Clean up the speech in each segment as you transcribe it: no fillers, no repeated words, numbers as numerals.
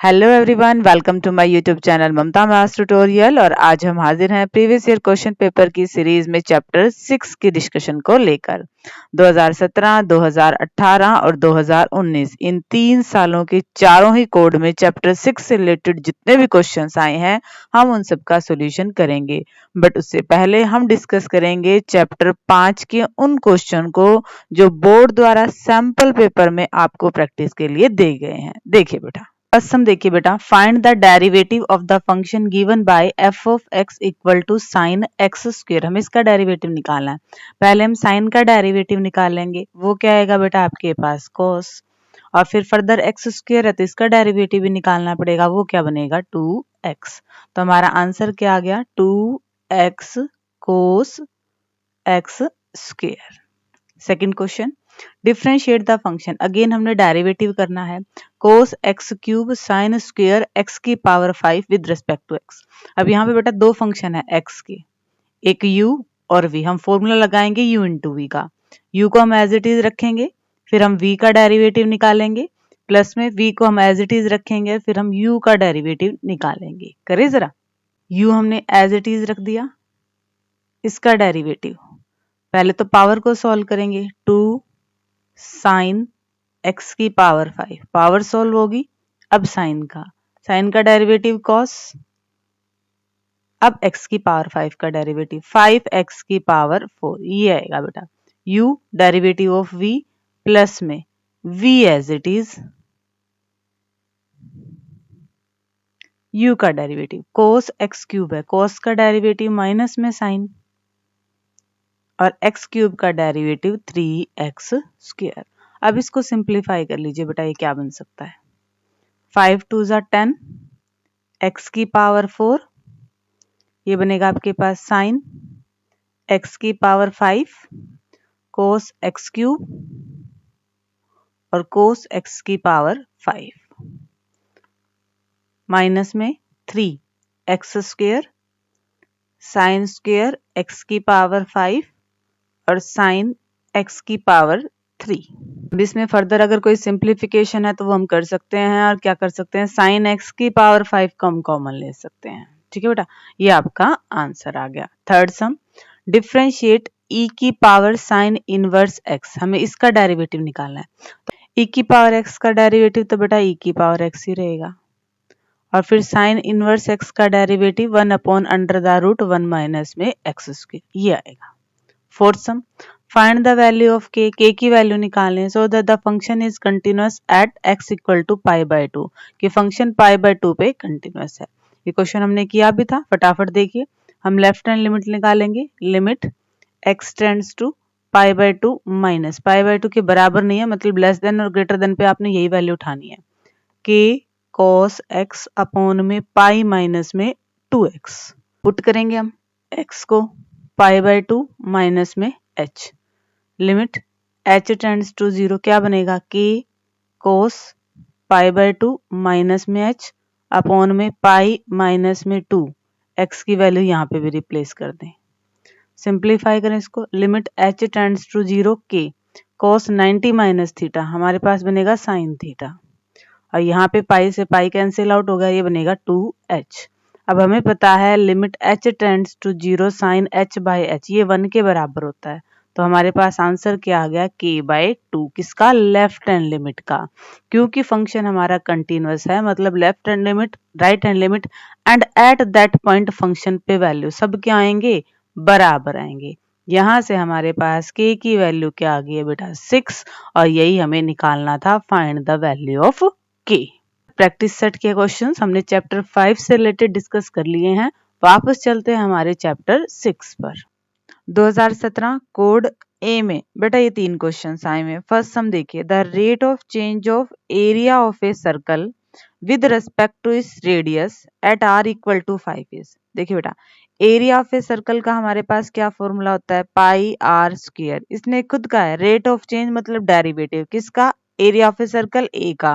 Hello everyone, welcome to my YouTube channel Mamta maths tutorial. और आज हम हाजिर हैं प्रीवियस ईयर क्वेश्चन पेपर की सीरीज में चैप्टर 6 की डिस्कशन को लेकर। 2017, 2018 और 2019 इन 3 सालों के चारों ही कोड में चैप्टर 6 से रिलेटेड जितने भी क्वेश्चंस आए हैं हम उन सब का सोल्यूशन करेंगे। बट उससे पहले हम डिस्कस करेंगे चैप्टर 5 के उन क्वेश्चन को जो बोर्ड द्वारा सैंपल पेपर में आपको प्रैक्टिस के लिए दे गए हैं। देखिए बेटा, फर्स्ट हम देखिए बेटा, find the derivative of the function given by f of x equal to sine x square. हमें इसका डेरिवेटिव निकालना है। पहले हम साइन का डेरिवेटिव निकालेंगे, वो क्या आएगा बेटा आपके पास cos, और फिर फर्दर एक्स स्क्वायर है तो इसका डेरिवेटिव भी निकालना पड़ेगा, वो क्या बनेगा 2x। तो हमारा आंसर क्या आ गया 2x cos x square. Second question, differentiate the function. Again हमने डेरिवेटिव करना है cos x cube sine square x की power 5 with respect to x। अब यहाँ पे बेटा दो फंक्शन है x के, एक u और v। हम फॉर्मूला लगाएंगे u इंटू वी का। u को हम एज इट इज रखेंगे, फिर हम v का डेरिवेटिव निकालेंगे, प्लस में v को हम एज इट इज रखेंगे, फिर हम u का डेरिवेटिव निकालेंगे। करें जरा, u हमने एज इट इज रख दिया, इसका डेरिवेटिव पहले तो पावर को सॉल्व करेंगे, 2 साइन x की पावर 5, पावर सॉल्व होगी। अब साइन का डेरिवेटिव cos, अब x की पावर 5 का डेरिवेटिव 5x की पावर 4, ये आएगा बेटा u derivative of v plus में v as it is, u का डेरिवेटिव cos x क्यूब है, cos का डेरिवेटिव माइनस में साइन, और x क्यूब का डेरिवेटिव 3x स्क्वायर। अब इसको सिंप्लीफाई कर लीजिए बेटा, ये क्या बन सकता है 5 2 ज़ा 10, x की पावर 4, ये बनेगा आपके पास साइन x की पावर 5 cos x क्यूब और cos x की पावर 5 माइनस में 3x square sine square x की पावर 5 और साइन x की पावर 3। अब इसमें फर्दर अगर कोई सिंप्लीफिकेशन है तो वो हम कर सकते हैं, और क्या कर सकते हैं साइन x की पावर 5 को हम कॉमन ले सकते हैं। ठीक है बेटा, ये आपका आंसर आ गया। थर्ड सम, डिफरेंशिएट e की पावर साइन इनवर्स x। हमें इसका डेरिवेटिव निकालना है। e की पावर x का डेरिवेटिव तो बेटा e की पावर x ही रहेगा, और फिर साइन इनवर्स x का derivative 1 upon under the root 1 minus में x स्क्वायर, ये आएगा। Fourth sum, find the value of k, k की वैल्यू निकालने so that the function is continuous at x equal to pi by 2, कि function pi by 2 पे continuous है। ये question हमने किया भी था, फटाफट देखिए। हम लेफ्ट हैंड लिमिट निकालेंगे, limit x tends to pi by 2 minus pi by 2 के बराबर नहीं है, मतलब लेस देन और ग्रेटर देन पे आपने यही वैल्यू उठानी है, k cos x अपॉन में पाई माइनस में 2x। पुट करेंगे हम x को पाई बाय 2 माइनस में h, limit h tends to 0, क्या बनेगा k cos pi by 2 minus में h अपॉन में पाई माइनस में 2, x की वैल्यू यहाँ पे भी रिप्लेस कर दें। सिंप्लीफाई करें इसको, limit h tends to 0 k cos 90 minus theta, हमारे पास बनेगा साइन थीटा, और यहाँ पे पाई से पाई कैंसिल आउट होगा, ये बनेगा 2h। अब हमें पता है limit h tends to 0 sine h by h, ये 1 के बराबर होता है, तो हमारे पास आंसर क्या आ गया k बाय 2, किसका लेफ्ट हैंड लिमिट का। क्योंकि फंक्शन हमारा कंटिन्यूअस है, मतलब left hand limit right hand limit and eight that point function पे वैल्यू सब क्या आएंगे, बराबर आएंगे। यहाँ से हमारे पास k की वैल्यू क्या आ गई है बेटा 6, और यही हमें निकालना था, find the value of k। Practice set के क्वेश्चंस हमने चैप्टर 5 से रिलेटेड डिस्कस कर लिए हैं। वापस चलते हैं हमारे चैप्टर 6 पर। 2017 कोड ए में बेटा ये 3 क्वेश्चंस आए हैं। फर्स्ट हम देखिए, the rate of change of area of a circle with respect to its radius at r equal to 5 is. देखिए बेटा, एरिया ऑफ ए सर्कल का हमारे पास क्या फॉर्मूला होता है, पाई आर स्क्वायर। इसने खुद का है, रेट ऑफ चेंज मतलब डेरिवेटिव किसका, area of a circle A का,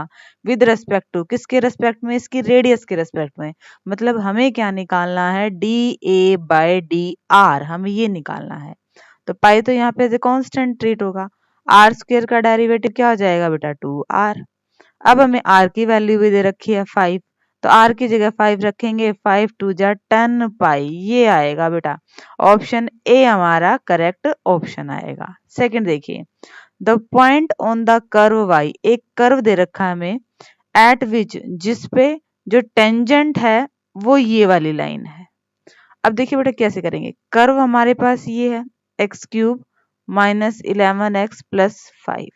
विद रेस्पेक्ट टू किसके रेस्पेक्ट में, इसकी रेडियस के रेस्पेक्ट में, मतलब हमें क्या निकालना है D A by D R, हमें ये निकालना है। तो पाई तो यहाँ पे कांस्टेंट ट्रीट होगा, आर स्क्वायर का डेरिवेटिव क्या हो जाएगा बेटा 2r। अब हमें r की वैल्यू भी दे रखी है 5, तो r की जगह 5 रखेंगे, 5 2 जा 10 पाई, ये आएगा बेटा। ऑप्शन ए हमारा करेक्ट ऑप्शन आएगा। सेकंड देखिए, the point on the curve y, एक कर्व दे रखा है हमें, एट विच, जिसपे जो टेंजेंट है वो ये वाली लाइन है। अब देखिए बेटा कैसे करेंगे, कर्व हमारे पास ये है x cube minus 11x plus 5।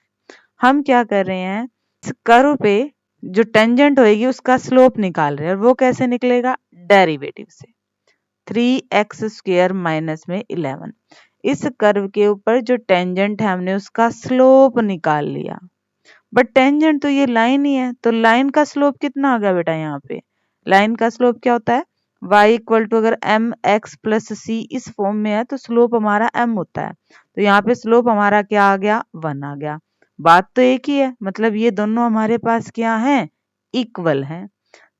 हम क्या कर रहे हैं, इस कर्व पे जो टेंजेंट होएगी उसका स्लोप निकाल रहे हैं, और वो कैसे निकलेगा, डेरिवेटिव से। 3x स्क्वायर माइनस में 11, इस कर्व के ऊपर जो टेंजेंट है हमने उसका स्लोप निकाल लिया, बट टेंजेंट तो ये लाइन ही है, तो लाइन का स्लोप कितना आ गया बेटा, यहाँ पे लाइन का स्लोप क्या होता है, y इक्वल टू, अगर एम एक्स प्लस सी इस फॉर्म में है तो स्लोप हमारा m होता है, तो यहाँ पे स्लोप हमारा क्या आ गया, 1 आ गया। बात तो एक ही है, मतलब ये दोनों हमारे पास क्या है, इक्वल है।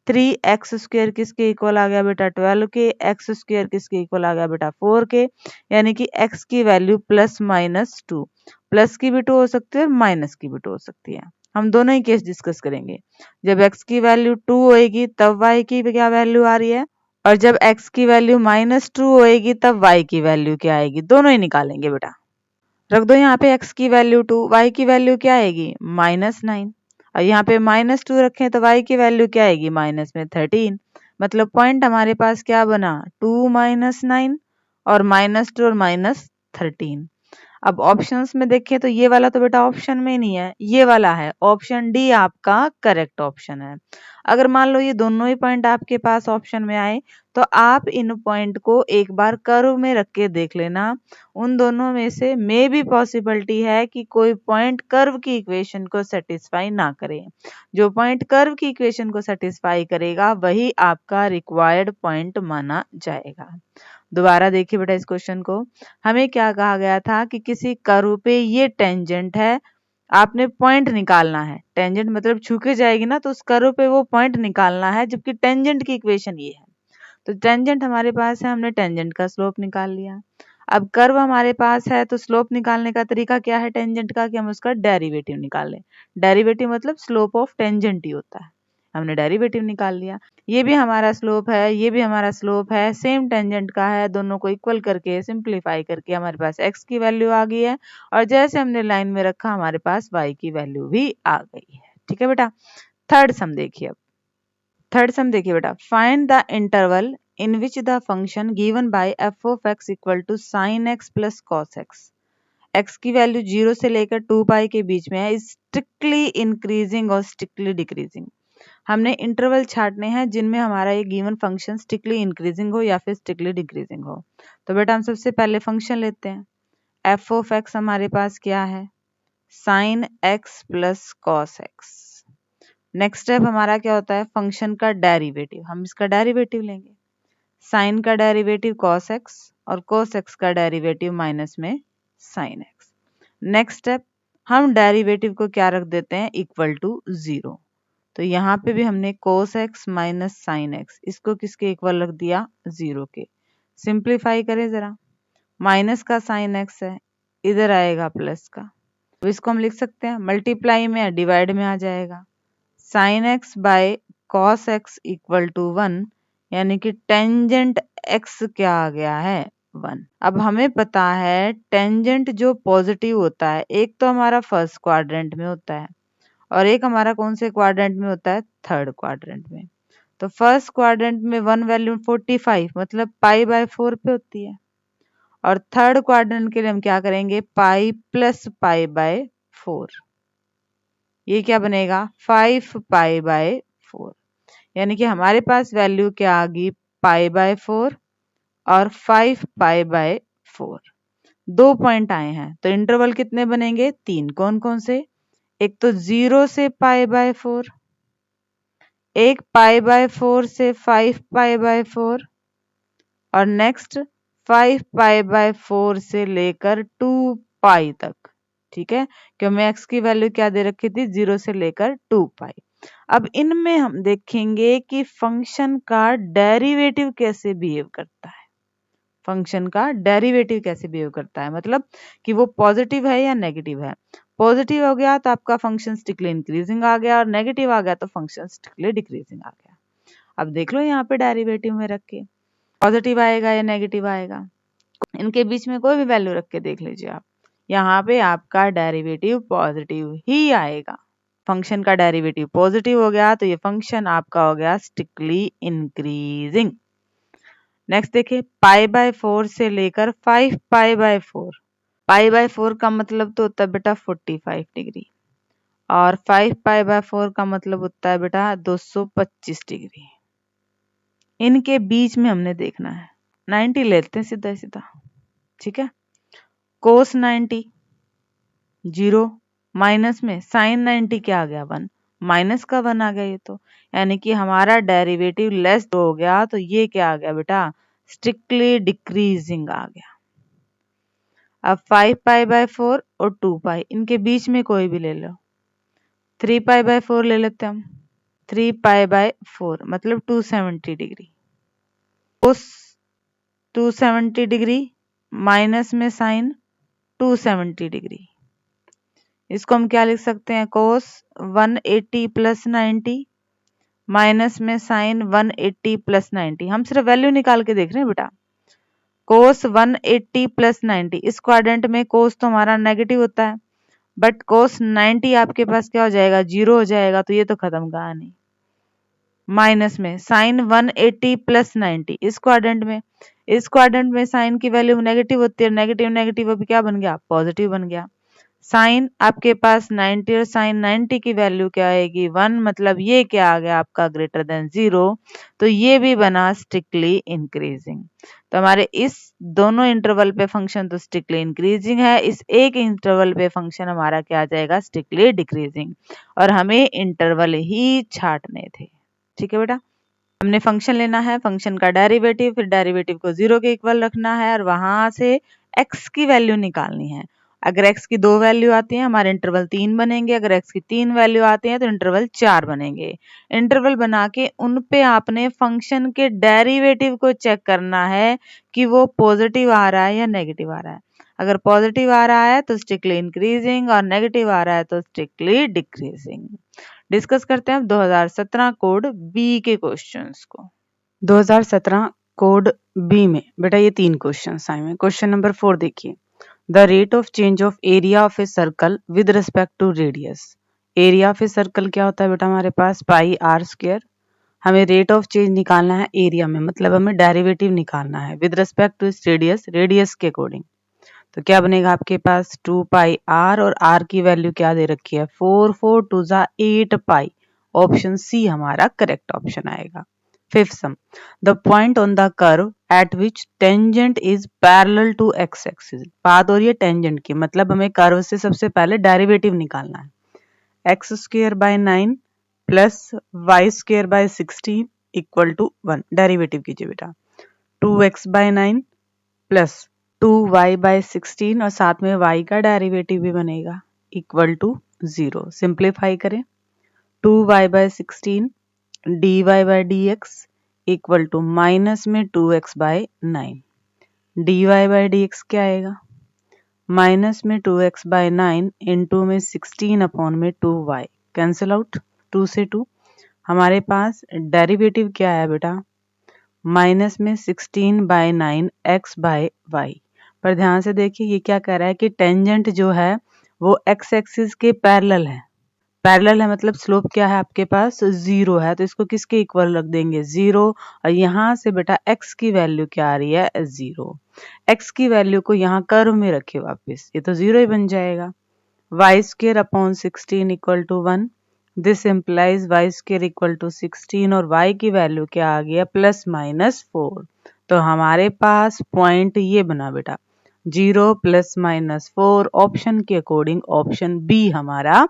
3x स्क्वायर किसके इक्वल आ गया बेटा, 12 के, x स्क्वायर किसके इक्वल आ गया बेटा, 4 के, यानी कि x की वैल्यू प्लस माइनस 2, प्लस की भी 2 हो सकती है और माइनस की भी 2 हो सकती है। हम दोनों ही केस डिस्कस करेंगे। जब x की वैल्यू 2 होएगी तब y की क्या वैल्यू आ रही है, और जब x की वैल्यू माइनस 2 होएगी तब y की वैल्यू क्या आएगी, दोनों ही निकालेंगे बेटा। रख दो यहाँ पे x की वैल्यू 2, y की वैल्यू क्या आएगी, -9, और यहाँ पे -2 रखें तो y की वैल्यू क्या आएगी, माइनस में 13। मतलब पॉइंट हमारे पास क्या बना, 2 -9 और -2 और -13। अब ऑप्शंस में देखें तो ये वाला तो बेटा ऑप्शन में नहीं है, ये वाला है, ऑप्शन डी आपका करेक्ट ऑप्शन है। अगर मान लो ये दोनों ही पॉइंट आपके पास ऑप्शन में आए तो आप इन पॉइंट को एक बार कर्व में रख के देख लेना, उन दोनों में से मे भी पॉसिबिलिटी है कि कोई पॉइंट कर्व की इक्वेशन को सेटिस्फाई ना करे। जो पॉइंट कर्व की इक्वेशन को सेटिस्फाई करेगा वही आपका रिक्वायर्ड पॉइंट माना जाएगा। दोबारा देखिए बेटा इस क्वेश्चन को, हमें क्या कहा गया था कि किसी कर्व पे ये टेंजेंट है, आपने पॉइंट निकालना है, टेंजेंट मतलब छू के जाएगी ना, तो उस कर्व पे वो पॉइंट निकालना है, जबकि टेंजेंट की इक्वेशन ये है। तो टेंजेंट हमारे पास है, हमने टेंजेंट का स्लोप निकाल लिया। अब कर्व हमारे पास है तो स्लोप निकालने का तरीका क्या है टेंजेंट का, कि हम उसका डेरिवेटिव निकाल लें। डेरिवेटिव मतलब स्लोप ऑफ टेंजेंट ही होता है, हमने डेरिवेटिव निकाल लिया। ये भी हमारा स्लोप है, ये भी हमारा स्लोप है, सेम टेंजेंट का है, दोनों को इक्वल करके सिंप्लीफाई करके हमारे पास x की वैल्यू आ गई है, और जैसे हमने लाइन में रखा हमारे पास y की वैल्यू भी आ गई है। ठीक है बेटा। थर्ड सम देखिए, अब थर्ड सम देखिए बेटा, find the interval in which the function given by f of x equal to sin x plus cos x, x की वैल्यू 0 से लेकर 2 पाई के बीच में है, स्ट्रिक्टली इंक्रीजिंग और स्ट्रिक्टली डिक्रीजिंग। हमने इंटरवल छाटने हैं जिनमें हमारा ये गिवन फंक्शन स्ट्रिक्टली इंक्रीजिंग हो या फिर स्ट्रिक्टली डिक्रीजिंग हो। तो बेटा हम सबसे पहले फंक्शन लेते हैं, f ऑफ x हमारे पास क्या है, sin x plus cos x। Next step हमारा क्या होता है, फंक्शन का डेरिवेटिव, हम इसका डेरिवेटिव लेंगे, साइन का डेरिवेटिव cos x और cos x का डेरिवेटिव माइनस में sin x। नेक्स्ट स्टेप, हम डेरिवेटिव को क्या रख देते हैं, इक्वल टू 0। तो यहाँ पे भी हमने cos x minus sin x, इसको किसके इक्वल रख दिया, 0 के। सिंप्लीफाई करें जरा, माइनस का sin x है, इधर आएगा प्लस का, तो इसको हम लिख सकते हैं मल्टीप्लाई में या डिवाइड में आ जाएगा, sin x by cos x equal to 1, यानी कि टेंजेंट x क्या आ गया है, 1। अब हमें पता है टेंजेंट जो पॉजिटिव होता है, एक तो हमारा फर्स्ट क्वाड्रेंट में होता है और एक हमारा कौन से क्वाड्रेंट में होता है, थर्ड क्वाड्रेंट में। तो फर्स्ट क्वाड्रेंट में 1 वैल्यू 45 मतलब पाई बाय 4 पे होती है, और थर्ड क्वाड्रेंट के लिए हम क्या करेंगे, पाई प्लस पाई बाय 4, ये क्या बनेगा 5 पाई बाय 4, यानी कि हमारे पास वैल्यू क्या आ गई, पाई बाय 4 और 5 पाई बाय 4। 2 पॉइंट आए हैं तो इंटरवल कितने बनेंगे, 3। कौन कौन से, एक तो 0 से पाई बाय 4, एक पाई बाय 4 से 5 पाई बाय 4, और नेक्स्ट 5 पाई बाय 4 से लेकर 2 पाई तक। ठीक है, क्योंकि मैं x की वैल्यू क्या दे रखी थी, 0 से लेकर 2 पाई। अब इनमें हम देखेंगे कि फंक्शन का डेरिवेटिव कैसे बिहेव करता है, फंक्शन का डेरिवेटिव कैसे बिहेव करता है, मतलब कि वो पॉजिटिव है या नेगेटिव है। पॉजिटिव हो गया तो आपका फंक्शन स्ट्रिक्टली इंक्रीजिंग आ गया, और नेगेटिव आ गया तो फंक्शन स्ट्रिक्टली डिक्रीजिंग आ गया। अब देख लो यहाँ पे डेरिवेटिव में रख के पॉजिटिव आएगा या नेगेटिव आएगा, इनके बीच में कोई भी वैल्यू रख के देख लीजिए आप, यहाँ पे आपका डेरिवेटिव पॉजिटिव ही आएगा। फंक्शन का डेरिवेटिव पॉजिटिव हो गया तो ये फंक्शन आपका हो गया स्ट्रिक्टली इंक्रीजिंग। नेक्स्ट देखिए, π/4 से लेकर 5π/4। π/4 का मतलब तो होता है बेटा 45 डिग्री, और 5π/4 का मतलब होता है बेटा 225 डिग्री। इनके बीच में हमने देखना है, 90 लेते हैं सीधा सीधा, ठीक है। कोस 90 0, माइनस में साइन 90 क्या आ गया 1, माइनस का 1 आ गया ये तो, यानी कि हमारा डेरिवेटिव लेस हो गया, तो ये क्या आ गया बेटा स्ट्रिक्टली डिक्रीजिंग आ गया। अब 5π/4 और 2π, इनके बीच में कोई भी ले लो, 3π/4 ले लेते हैं हम। 3π/4 मतलब 270 डिग्री, कोस 270 डिग्री माइनस में साइन 270 डिग्री, इसको हम क्या लिख सकते हैं, कोस 180 प्लस 90 माइनस में साइन 180 प्लस 90। हम सिर्फ वैल्यू निकाल के देख रहे हैं बेटा। कोस 180 प्लस 90, इस क्वाड्रेंट में कोस तो हमारा नेगेटिव होता है, बट कोस 90 आपके पास क्या हो जाएगा, 0 हो जाएगा, तो ये तो खत्म कहानी। माइनस में साइन 180 प्लस 90, इस क्वाड्रेंट में साइन की वैल्यू नेगेटिव होती है, नेगेटिव नेगेटिव अभी क्या बन गया, पॉजिटिव बन गया। साइन आपके पास 90 और साइन 90 की वैल्यू क्या आएगी 1, मतलब ये क्या आ गया आपका ग्रेटर देन 0, तो ये भी बना स्ट्रिक्टली इंक्रीजिंग। तो हमारे इस दोनों इंटरवल पे फंक्शन तो स्ट्रिक्टली इंक्रीजिंग है, इस एक इंटरवल पे फंक्शन हमारा क्या आ जाएगा स्ट्रिक्टली डिक्रीजिंग, और हमें इंटरवल ही छांटने थे, ठीक है बेटा। हमने फंक्शन लेना है, फंक्शन का डेरिवेटिव, फिर डेरिवेटिव को 0 के इक्वल रखना है, और वहां से x की वैल्यू निकालनी है। अगर x की 2 वैल्यू आती है हमारे इंटरवल 3 बनेंगे, अगर x की 3 वैल्यू आती है तो इंटरवल 4 बनेंगे। इंटरवल बना के उन पे आपने फंक्शन के डेरिवेटिव को चेक करना है कि वो पॉजिटिव आ रहा है या नेगेटिव आ रहा है। अगर पॉजिटिव आ रहा है तो स्ट्रिक्टली इंक्रीजिंग, और नेगेटिव आ रहा है तो स्ट्रिक्टली डिक्रीजिंग। डिस्कस करते हैं 2017 कोड बी के क्वेश्चंस को। 2017 कोड बी में बेटा ये 3 क्वेश्चंस आए हैं। क्वेश्चन नंबर 4 देखिए, the rate of change of area of a circle with respect to radius. Area of a circle क्या होता है बेटा हमारे पास πr²। हमें रेट ऑफ चेंज निकालना है एरिया में, मतलब हमें डेरिवेटिव निकालना है with respect to radius, radius के अकॉर्डिंग। तो क्या बनेगा आपके पास 2πr, और r की वैल्यू क्या दे रखी है 4, 4 2 8π। ऑप्शन सी हमारा करेक्ट ऑप्शन आएगा। Fifth sum, the point on the curve at which tangent is parallel to x axis. बात हो रही है टेंजेंट की, मतलब हमें कर्व से सबसे पहले डेरिवेटिव निकालना है। x²/9 plus y²/16 equal to 1। Derivative कीजिए बेटा, 2x/9 प्लस 2y/16, और साथ में y का डेरिवेटिव भी बनेगा इक्वल टू 0। सिंप्लीफाई करें, 2y/16 dy/dx equal to minus में 2x/9। dy/dx क्या आएगा, माइनस में 2x/9 इंटू में 16 अपॉन में 2y, कैंसिल आउट 2 से 2। हमारे पास डेरिवेटिव क्या है बेटा, माइनस में 16/9 x/y। पर ध्यान से देखिए ये क्या कह रहा है कि टेंजेंट जो है वो x एक्सिस के पैरेलल है। पैरेलल है मतलब स्लोप क्या है आपके पास 0 है, तो इसको किसके इक्वल रख देंगे 0, और यहाँ से बेटा x की वैल्यू क्या आ रही है 0। x की वैल्यू को यहाँ कर्व में रखे वापस, ये तो 0 ही बन जाएगा। y²/16 equal to 1, this implies y² equal to 16, और y की वैल्यू क्या आ गया +-4। तो हमारे पास पॉइंट ये बना बेटा 0 +-4। ऑप्शन के अकॉर्डिंग ऑप्शन बी हमारा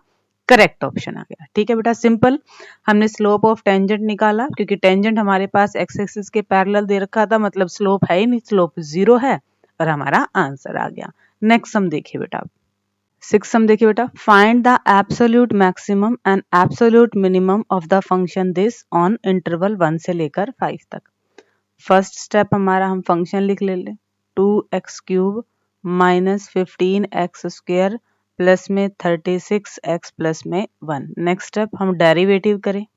करेक्ट ऑप्शन आ गया। ठीक है बेटा, सिंपल। हमने स्लोप ऑफ टेंजेंट निकाला, क्योंकि टेंजेंट हमारे पास एक्स एक्सिस के पैरेलल दे रखा था, मतलब स्लोप है ही नहीं, स्लोप 0 है, और हमारा आंसर आ गया। नेक्स्ट सम देखिए बेटा, 6th सम देखिए बेटा, find the absolute maximum and absolute minimum of the function this on interval 1 से लेकर 5 तक। फर्स्ट स्टेप हमारा, हम फंक्शन लिख ले 2x³ - 15x² प्लस में 36x प्लस में 1। नेक्स्ट स्टेप हम डेरिवेटिव करें।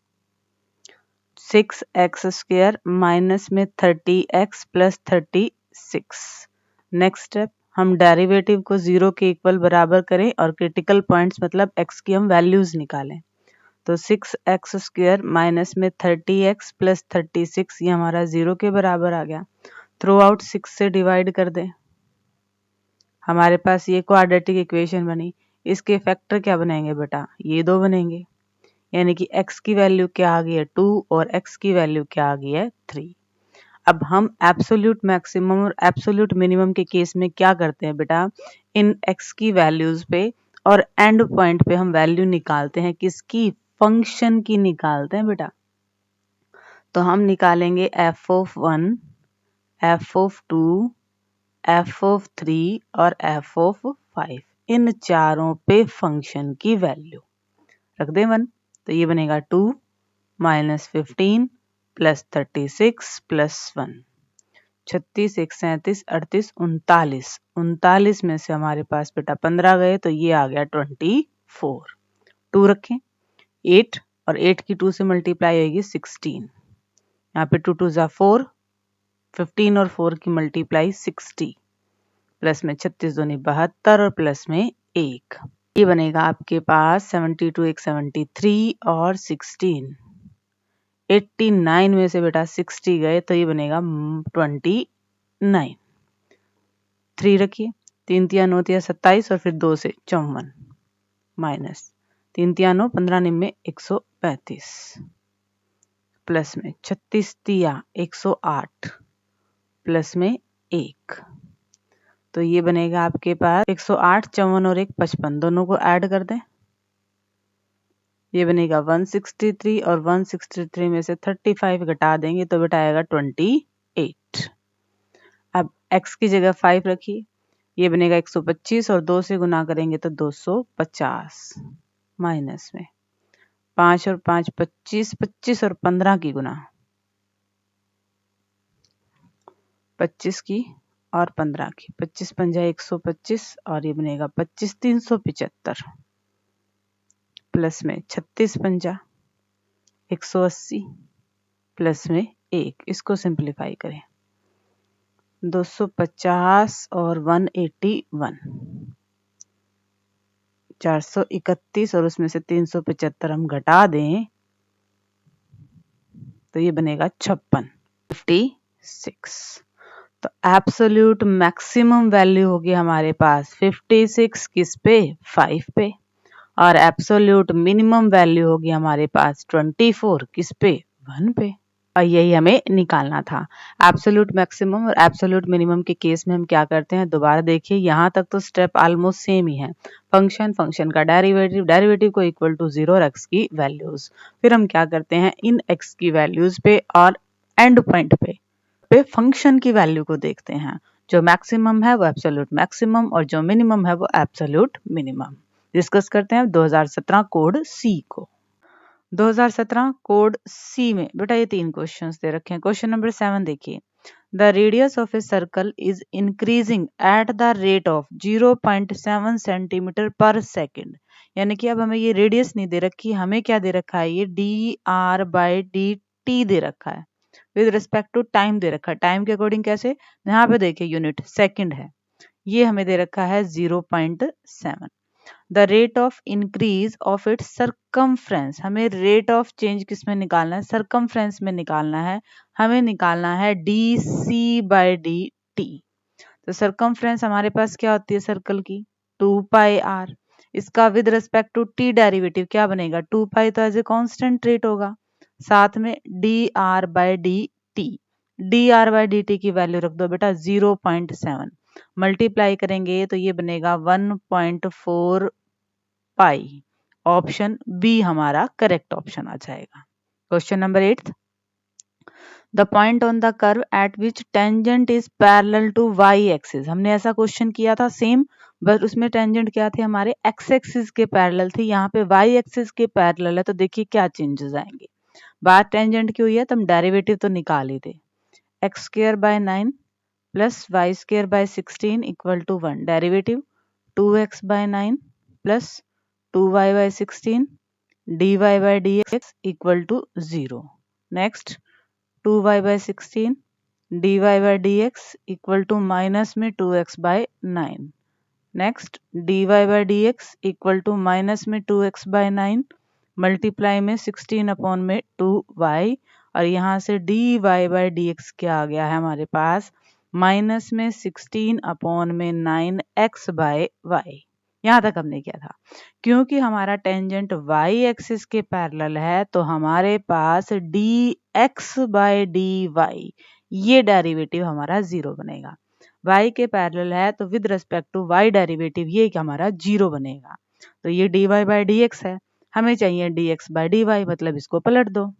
6x स्क्वायर माइनस में 30x प्लस 36। नेक्स्ट स्टेप हम डेरिवेटिव को 0 के इक्वल बराबर करें और क्रिटिकल पॉइंट्स मतलब x की हम वैल्यूज निकालें। तो 6x स्क्वायर माइनस में 30x प्लस 36 ये हमारा 0 के बराबर आ गया। थ्रू आउट 6 से डिवाइड कर दें, हमारे पास ये क्वाड्रेटिक इक्वेशन बनी। इसके फैक्टर क्या बनेंगे बेटा, ये दो बनेंगे, यानी कि x की वैल्यू क्या आ गई है 2 और x की वैल्यू क्या आ गई है 3। अब हम एब्सोल्यूट मैक्सिमम और एब्सोल्यूट मिनिमम के केस में क्या करते हैं बेटा, इन x की वैल्यूज पे और एंड पॉइंट पे हम वैल्यू निकालते हैं, किसकी, फंक्शन की निकालते हैं बेटा। तो हम निकालेंगे f(1), f(2), f(3) और f(5), इन चारों पे फंक्शन की वैल्यू रख दें 1। तो ये बनेगा 2 माइनस 15 प्लस 36 प्लस 1। 36, 1, 37, 38, 39। 39 में से हमारे पास बेटा 15 गए तो ये आ गया 24। 2 रखें, 8 और 8 की 2 से मल्टीप्लाई होगी 16। यहाँ पे 2 2 जा 4, 15 और 4 की मल्टीप्लाई 60, प्लस में 36 दूनी 72 और प्लस में 1। ये बनेगा आपके पास 72, 1 73 और 16। 89 में से बेटा 60 गए तो ये बनेगा 29। 3 रखिए, 3 तिया 9 तिया 27 और फिर 2 से 54 माइनस 3 तिया 9 15 निम्मे 135 प्लस में 36 तिया 108 प्लस में 1। तो ये बनेगा आपके पास 108, 54 और 1 55, दोनों को ऐड कर दें, ये बनेगा 163 और 163 में से 35 घटा देंगे तो बेटा आएगा 28। अब x की जगह 5 रखिए, ये बनेगा 125 और 2 से गुना करेंगे तो 250 माइनस में 5 और 5 25, 25 और 15 की गुना 25 की और 15 की, 25 पंजा 125 और ये बनेगा 25 375 प्लस में 36 पंजा 180 प्लस में 1। इसको सिंप्लीफाई करें, 250 और 181 431 और उसमें से 375 हम घटा दें तो ये बनेगा 56। तो एब्सोल्यूट मैक्सिमम वैल्यू होगी हमारे पास 56 किस पे, 5 पे, और एब्सोल्यूट मिनिमम वैल्यू होगी हमारे पास 24 किस पे, 1 पे। और यही हमें निकालना था। एब्सोल्यूट मैक्सिमम और एब्सोल्यूट मिनिमम के केस में हम क्या करते हैं, दोबारा देखिए, यहाँ तक तो स्टेप ऑलमोस्ट सेम ही है। फंक्शन का डेरिवेटिव को इक्वल टू 0 और x की वैल्यूज। फिर हम क्या करते हैं, इन x की वैल्यूज पे और एंड पॉइंट पे फंक्शन की वैल्यू को देखते हैं। जो मैक्सिमम है वो एब्सोल्यूट मैक्सिमम और जो मिनिमम है वो एब्सोल्यूट मिनिमम। डिस्कस करते हैं 2017 कोड सी को। 2017 कोड सी में बेटा ये 3 क्वेश्चंस दे रखे हैं। क्वेश्चन नंबर 7 देखिए, the radius of a circle is increasing at the rate of 0.7 centimetre पर सेकेंड। यानी कि अब हमें ये रेडियस नहीं दे रखी, हमें क्या दे रखा है, ये dr/dt दे रखा है, विद रिस्पेक्ट टू टाइम दे रखा है। टाइम के अकॉर्डिंग कैसे, यहाँ पे देखिए यूनिट सेकेंड है, ये हमें दे रखा है 0.7। The rate of increase of its circumference, हमें रेट ऑफ चेंज किस में निकालना है, सरकमफ्रेंस में निकालना है, हमें निकालना है dc/dt। तो सरकमफ्रेंस हमारे पास क्या होती है सर्कल की, 2πr। इसका with respect to t derivative क्या बनेगा, 2π तो एज ए कांस्टेंट रेट होगा, साथ में dr/dt। dr/dt की वैल्यू रख दो बेटा 0.7, मल्टीप्लाई करेंगे तो ये बनेगा 1.4 पाई। ऑप्शन बी हमारा करेक्ट ऑप्शन आ जाएगा। Question number 8, the point on the curve at which tangent is parallel to y axis. हमने ऐसा क्वेश्चन किया था सेम, बस उसमें टेंजेंट क्या थे हमारे, एक्स एक्सिस के पैरेलल थी, यहाँ पे वाई एक्सिस के पैरेलल है। तो देखिए क्या चेंजेस आएंगे, बात टेंजेंट की हुई है तो हम डेरिवेटिव तो निकाल ही थे, x²/9 plus y²/16 equal to 1, derivative 2x/9 plus 2y/16 dy/dx equal to 0। Next 2y/16 dy/dx equal to minus में 2x/9। Next dy/dx equal to minus में 2x/9 मल्टीप्लाई में 16 अपॉन में 2y, और यहाँ से dy/dx क्या आ गया है हमारे पास, माइनस में 16 अपॉन में 9x/y। यहाँ तक हमने किया था। क्योंकि हमारा टेंजेंट y एक्सिस के पैरेलल है तो हमारे पास dx/dy ये डेरिवेटिव हमारा 0 बनेगा। y के पैरेलल है तो with respect to y derivative ये हमारा 0 बनेगा। तो ये dy/dx है, हमें चाहिए dx/dy, मतलब इसको पलट दो।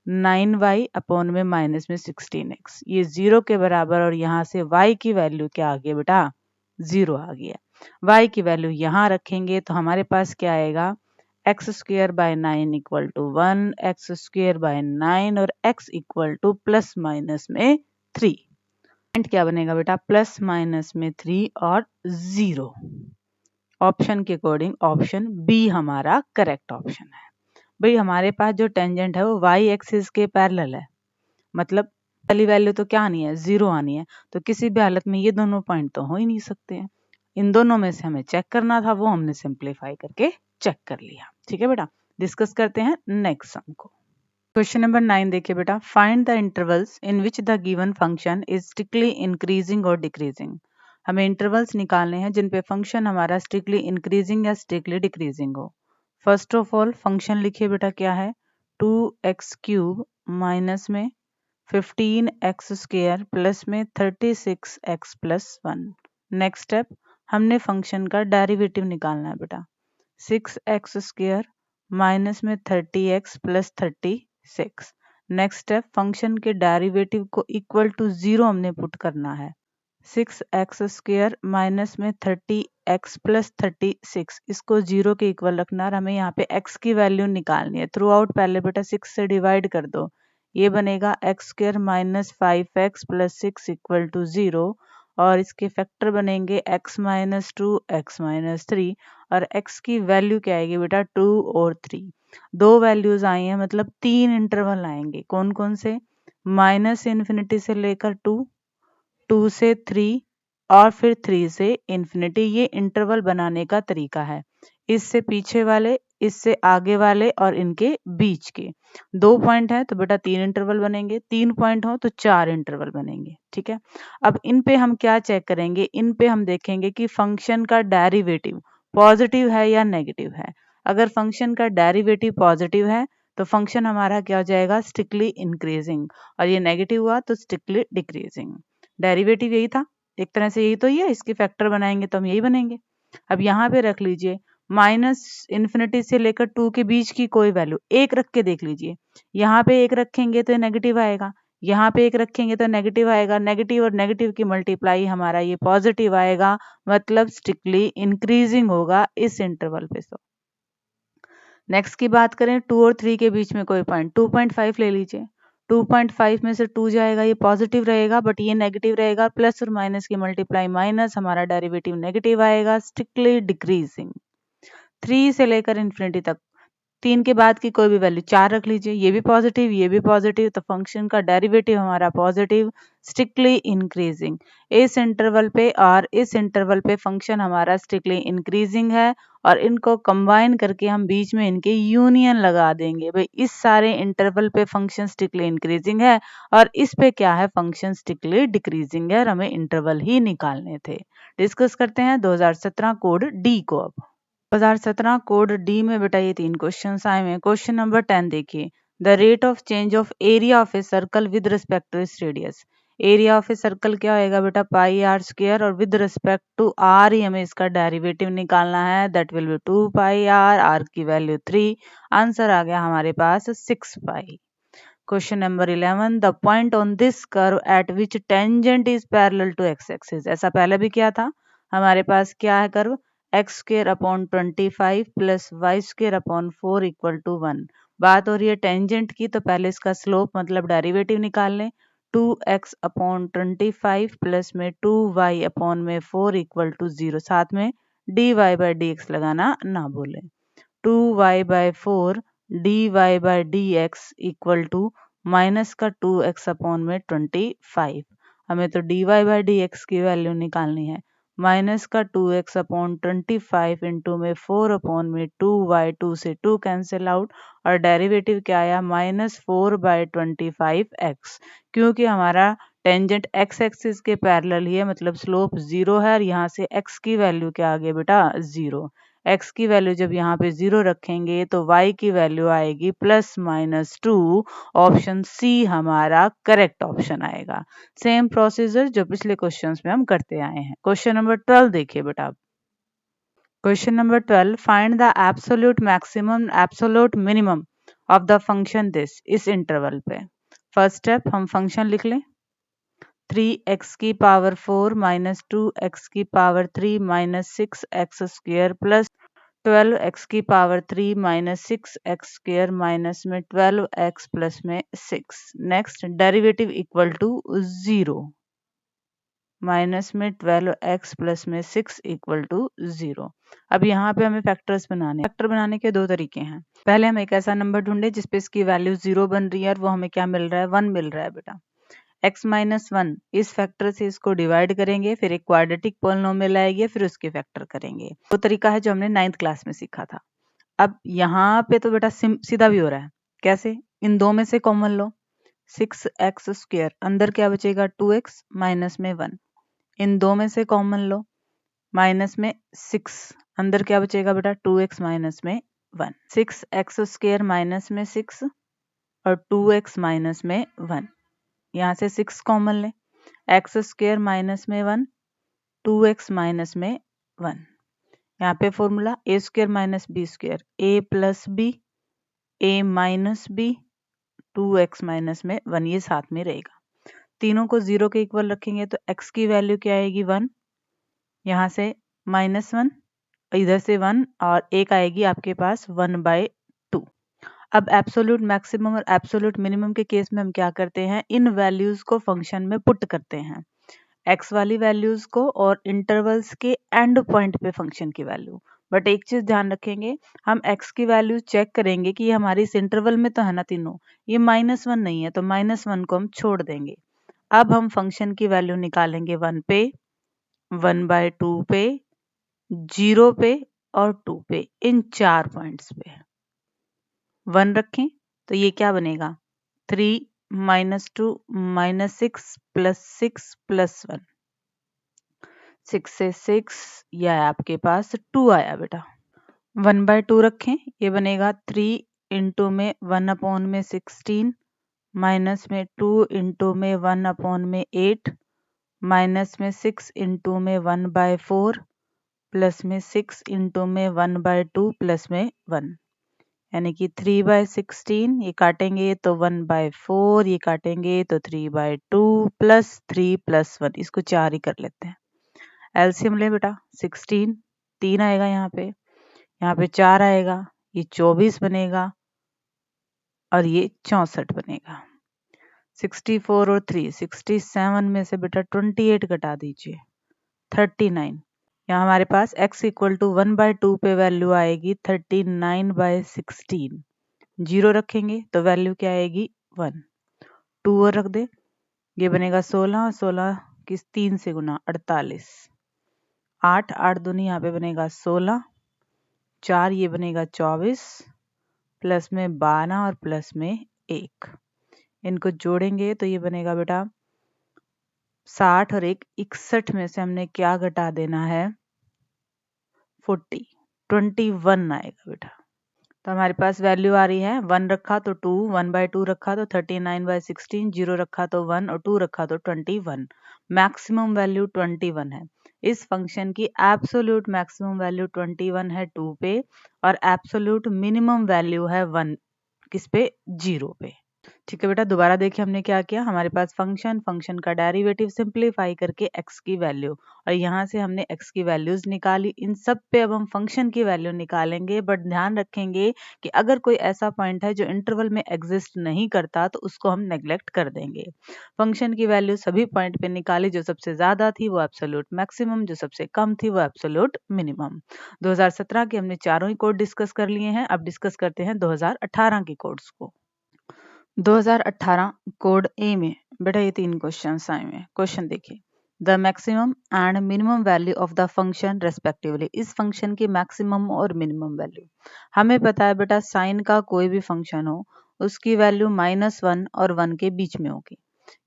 9y अपॉन में माइनस में 16x ये 0 के बराबर, और यहाँ से y की वैल्यू क्या आ गई बेटा, 0 आ गया। y की वैल्यू यहाँ रखेंगे तो हमारे पास क्या आएगा, x²/9 इक्वल टू 1, x²/9 और x equal two plus minus में 3। पॉइंट क्या बनेगा बेटा, प्लस माइनस में 3 और 0। ऑप्शन के अकॉर्डिंग ऑप्शन बी हमारा करेक्ट ऑप्शन है। भाई हमारे पास जो टेंजेंट है वो y एक्सिस के पैरेलल है, मतलब पहली वैल्यू तो क्या आनी है, 0 आनी है। तो किसी भी हालत में ये दोनों पॉइंट तो हो ही नहीं सकते हैं। इन दोनों में से हमें चेक करना था, वो हमने सिंप्लीफाई करके चेक कर लिया। ठीक है बेटा, डिस्कस करते हैं नेक्स्ट सम को। क्वेश्चन नंबर 9 देखिए बेटा, find the intervals in which the given function is strictly increasing और डिक्रीजिंग। हमें इंटरवल्स निकालने हैं जिन पे फंक्शन हमारा स्ट्रिक्टली इंक्रीजिंग या स्ट्रिक्टली डिक्रीजिंग हो। फर्स्ट ऑफ ऑल फंक्शन लिखिए बेटा, क्या है, 2x³ माइनस में 15x² प्लस में 36x प्लस 1। नेक्स्ट स्टेप, हमने फंक्शन का डेरिवेटिव निकालना है बेटा। 6x² माइनस में 30x plus 36। Next step, function के डेरिवेटिव को इक्वल टू 0 हमने पुट करना है। 6x² माइनस में 30x प्लस 36 इसको 0 के इक्वल रखना, और हमें यहाँ पे x की वैल्यू निकालनी है। थ्रू आउट पहले बेटा 6 से डिवाइड कर दो, ये बनेगा x² minus 5x plus 6 equal to 0, और इसके फैक्टर बनेंगे x माइनस 2 x माइनस 3, और x की वैल्यू क्या आएगी बेटा, 2 और 3। दो वैल्यूज आई हैं, मतलब 3 इंटरवल आएंगे। कौन कौन से, माइनस इन्फिनिटी से लेकर 2, 2 से 3 और फिर 3 से इन्फिनिटी। ये इंटरवल बनाने का तरीका है। इससे पीछे वाले, इससे आगे वाले और इनके बीच के 2 पॉइंट है तो बेटा 3 इंटरवल बनेंगे, 3 पॉइंट हो तो 4 इंटरवल बनेंगे। ठीक है, अब इन पे हम क्या चेक करेंगे, इन पे हम देखेंगे कि फंक्शन का डेरिवेटिव पॉजिटिव है या नेगेटिव है। अगर फंक्शन का डेरिवेटिव पॉजिटिव है तो फंक्शन हमारा क्या हो जाएगा, स्ट्रिक्टली इंक्रीजिंग, और ये नेगेटिव हुआ तो स्ट्रिक्टली डिक्रीजिंग। डेरिवेटिव यही था, एक तरह से यही तो ही है, इसके फैक्टर बनाएंगे तो हम यही बनेंगे। अब यहाँ पे रख लीजिए, माइनस इन्फिनिटी से लेकर 2 के बीच की कोई वैल्यू एक रख के देख लीजिए। यहाँ पे एक रखेंगे तो नेगेटिव आएगा, यहाँ पे एक रखेंगे तो नेगेटिव आएगा। नेगेटिव और नेगेटिव की मल्टीप्लाई हमारा ये पॉजिटिव आएगा, मतलब स्ट्रिक्टली इंक्रीजिंग होगा इस इंटरवल पे। तो नेक्स्ट की बात करें, 2 और 3 के बीच में कोई पॉइंट, 2.5 ले लीजिए। 2.5 में से 2 जाएगा, ये पॉजिटिव रहेगा, बट ये नेगेटिव रहेगा। प्लस और माइनस की मल्टीप्लाई माइनस, हमारा डेरिवेटिव नेगेटिव आएगा, स्ट्रिक्टली डिक्रीजिंग। 3 से लेकर इन्फिनिटी तक 3 के बाद की कोई भी वैल्यू 4 रख लीजिए, ये भी पॉजिटिव, ये भी पॉजिटिव, तो फंक्शन का डेरिवेटिव हमारा पॉजिटिव, स्ट्रिक्टली इंक्रीजिंग। इस इंटरवल पे और इस इंटरवल पे फंक्शन हमारा स्ट्रिक्टली इंक्रीजिंग है, और इनको कंबाइन करके हम बीच में इनके यूनियन लगा देंगे। भाई इस सारे इंटरवल पे फंक्शन स्ट्रिक्टली इंक्रीजिंग है, और इस पे क्या है, फंक्शन स्ट्रिक्टली डिक्रीजिंग है, और हमें इंटरवल ही निकालने थे। डिस्कस करते हैं 2017 कोड डी को। अब 2017 कोड डी में बेटा ये 3 क्वेश्चन आए हुए हैं। क्वेश्चन नंबर 10 देखिए, the rate of change of area of a circle with respect to its radius. Area of a circle क्या होएगा बेटा, पाई आर स्क्वायर, और विद रिस्पेक्ट टू आर ही हमें इसका डेरिवेटिव निकालना है, that will be 2 pi r, r की वैल्यू 3। आंसर आ गया हमारे पास 6 पाई। Question number 11, the point on this curve at which tangent is parallel to x axis. ऐसा पहले भी किया था, हमारे पास क्या है curve, x²/25 plus y²/4 equal to 1। बात हो रही है टेंजेंट की, तो पहले इसका स्लोप मतलब डेरिवेटिव निकाल लें। 2x/25 प्लस में 2y/4 इक्वल टू 0, साथ में dy/dx लगाना ना भूलें। 2y/4 dy/dx equal to minus का 2x अपॉन में 25। हमें तो dy/dx की वैल्यू निकालनी है। माइनस का 2x अपॉन 25 इंटू में 4 अपॉन में 2y, 2 से 2 कैंसिल आउट और डेरिवेटिव क्या आया -4/25x। क्योंकि हमारा टेंजेंट x एक्सिस के पैरेलल ही है, मतलब स्लोप 0 है और यहाँ से x की वैल्यू क्या आ गई बेटा 0। x की वैल्यू जब यहाँ पे 0 रखेंगे तो y की वैल्यू आएगी +-2। ऑप्शन सी हमारा करेक्ट ऑप्शन आएगा। सेम प्रोसीजर जो पिछले क्वेश्चंस में हम करते आए हैं। क्वेश्चन नंबर 12 देखिए बेटा। Question number 12, find the absolute maximum absolute minimum of the function this इस इंटरवल पे। फर्स्ट स्टेप हम फंक्शन लिख लें 3x की पावर 4 माइनस 2x की power 3 minus 6x square plus 12x की power 3 minus 6x square minus में 12x plus में 6। Next derivative equal to 0 minus में 12x प्लस में 6 इक्वल टू 0। अब यहाँ पे हमें फैक्टर्स बनाने हैं। फैक्टर बनाने के दो तरीके हैं। पहले हम एक ऐसा नंबर ढूंढे जिसपे इसकी वैल्यू 0 बन रही है और वो हमें क्या मिल रहा है 1 मिल रहा है बेटा। x माइनस 1 इस फैक्टर से इसको डिवाइड करेंगे, फिर एक क्वाड्रेटिक पॉलिनोमियल आएगी, फिर उसके फैक्टर करेंगे। वो तरीका है जो हमने 9th क्लास में सीखा था। अब यहाँ पे तो बेटा सीधा भी हो रहा है। कैसे? इन दो में से कॉमन लो 6x स्क्वेयर, अंदर क्या बचेगा 2x माइनस में 1। इन दो में से कॉमन लो माइनस में 6, अंदर क्या बचेगा बेटा 2x माइनस में 1। 6x स्क्वेयर माइनस में 6 और 2x माइनस में 1। यहाँ से 6 कॉमन ले, x स्क्वेयर माइनस में 1 2x माइनस में 1। यहाँ पे formula a square minus b square a plus b a minus b 2x minus में 1, ये साथ में रहेगा। तीनों को 0 के इक्वल रखेंगे तो x की वैल्यू क्या आएगी 1, यहाँ से -1, इधर से 1 और एक आएगी आपके पास 1/2। अब एब्सोल्यूट मैक्सिमम और एब्सोल्यूट मिनिमम के केस में हम क्या करते हैं, इन वैल्यूज को फंक्शन में पुट करते हैं, x वाली वैल्यूज को और इंटरवल्स के एंड पॉइंट पे फंक्शन की वैल्यू। बट एक चीज ध्यान रखेंगे, हम x की वैल्यू चेक करेंगे कि ये हमारी इस इंटरवल में तो है ना तीनों, ये -1 नहीं है तो -1 को हम छोड़ देंगे। अब हम फंक्शन की वैल्यू निकालेंगे 1 पे 1/2 पे 0 पे और 2 पे, इन 4 पॉइंट्स पे 1 रखें तो ये क्या बनेगा 3 -2 -6 +6 +1, 6 से 6 यह आपके पास 2 आया बेटा। 1/2 रखें, ये बनेगा 3 इंटू में 1 अपॉन में 16 माइनस में 2 इंटू में 1 अपॉन में 8 माइनस में 6 इंटू में 1/4 प्लस में 6 इंटू में 1/2 प्लस में 1, यानी कि 3/16, ये काटेंगे तो 1/4, ये काटेंगे तो 3/2 प्लस 3 प्लस 1, इसको 4 ही कर लेते हैं। एलसीएम ले बेटा 16 3 आएगा, यहाँ पे 4 आएगा, ये 24 बनेगा और ये 64 बनेगा। 64 और 3 67 में से बेटा 28 घटा दीजिए 39। यहाँ हमारे पास x इक्वल टू 1/2 पे वैल्यू आएगी 39/16। 0 रखेंगे तो वैल्यू क्या आएगी 1। 2 और रख दे, ये बनेगा 16 और 16 की 3 से गुना 48। 8 8 दूनी यहाँ पे बनेगा 16, 4 ये बनेगा 24 प्लस में 12 और प्लस में 1। इनको जोड़ेंगे तो ये बनेगा बेटा 60 और 1 61 में से हमने क्या घटा देना है 40, 21 आएगा बेटा। तो हमारे पास वैल्यू आ रही है 1 रखा तो 2, 1/2 रखा तो 39/16, 0 रखा तो 1 और 2 रखा तो 21। मैक्सिमम वैल्यू 21 है। इस फंक्शन की एब्सोल्यूट मैक्सिमम वैल्यू 21 है 2 पे और एब्सोल्यूट मिनिमम वैल्यू है 1 किस पे 0 पे। ठीक है बेटा, दोबारा देखिए हमने क्या किया। हमारे पास फंक्शन का डेरिवेटिव सिंप्लीफाई करके x की वैल्यू, और यहाँ से हमने x की वैल्यूज निकाली। इन सब पे अब हम फंक्शन की वैल्यू निकालेंगे, बट ध्यान रखेंगे कि अगर कोई ऐसा पॉइंट है जो इंटरवल में एग्जिस्ट नहीं करता तो उसको हम नेग्लेक्ट कर देंगे। फंक्शन की वैल्यू सभी पॉइंट पे निकाली, जो सबसे ज्यादा थी वो एब्सोल्यूट मैक्सिमम, जो सबसे कम थी वो एब्सोल्यूट मिनिमम। 2017 के हमने चारों ही कोड डिस्कस कर लिए हैं। अब डिस्कस करते हैं 2018 के कोड्स को। 2018 कोड ए में बेटा ये 3 क्वेश्चन आए हुए हैं। क्वेश्चन देखिए, the maximum and minimum value of the function respectively. इस फंक्शन की मैक्सिमम और मिनिमम वैल्यू हमें पता है बेटा, साइन का कोई भी फंक्शन हो उसकी वैल्यू -1 और 1 के बीच में होगी।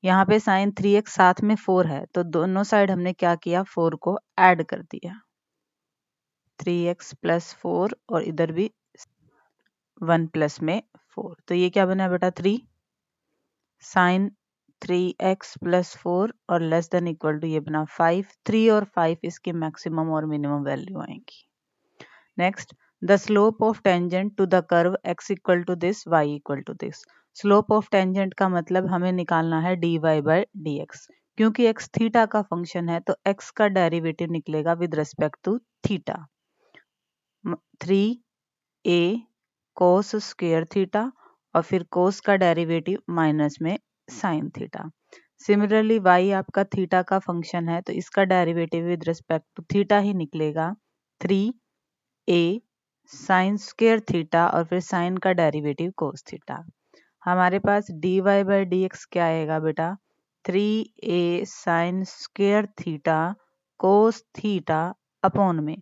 यहाँ पे साइन 3x साथ में 4 है, तो दोनों साइड हमने क्या किया, 4 को ऐड कर दिया, 3x + 4 और इधर भी 1 प्लस में 4, तो ये क्या बना बेटा 3 साइन 3x + 4 और लेस देन इक्वल टू ये बना 5। 3 और 5 इसके मैक्सिमम और मिनिमम वैल्यू आएंगी। Next, the slope of tangent to the curve x equal to this, y equal to this. Slope of tangent का मतलब हमें निकालना है dy/dx। क्योंकि x थीटा का फंक्शन है तो x का डेरिवेटिव निकलेगा with respect to theta. 3a cos square theta और फिर cos का डेरिवेटिव माइनस में साइन थीटा। सिमिलरली y आपका थीटा का फंक्शन है तो इसका derivative with respect to theta ही निकलेगा, 3a साइन स्क्वायर थीटा और फिर साइन का डेरिवेटिव cos थीटा। हमारे पास dy/dx क्या आएगा बेटा, 3a sine square theta cos theta upon में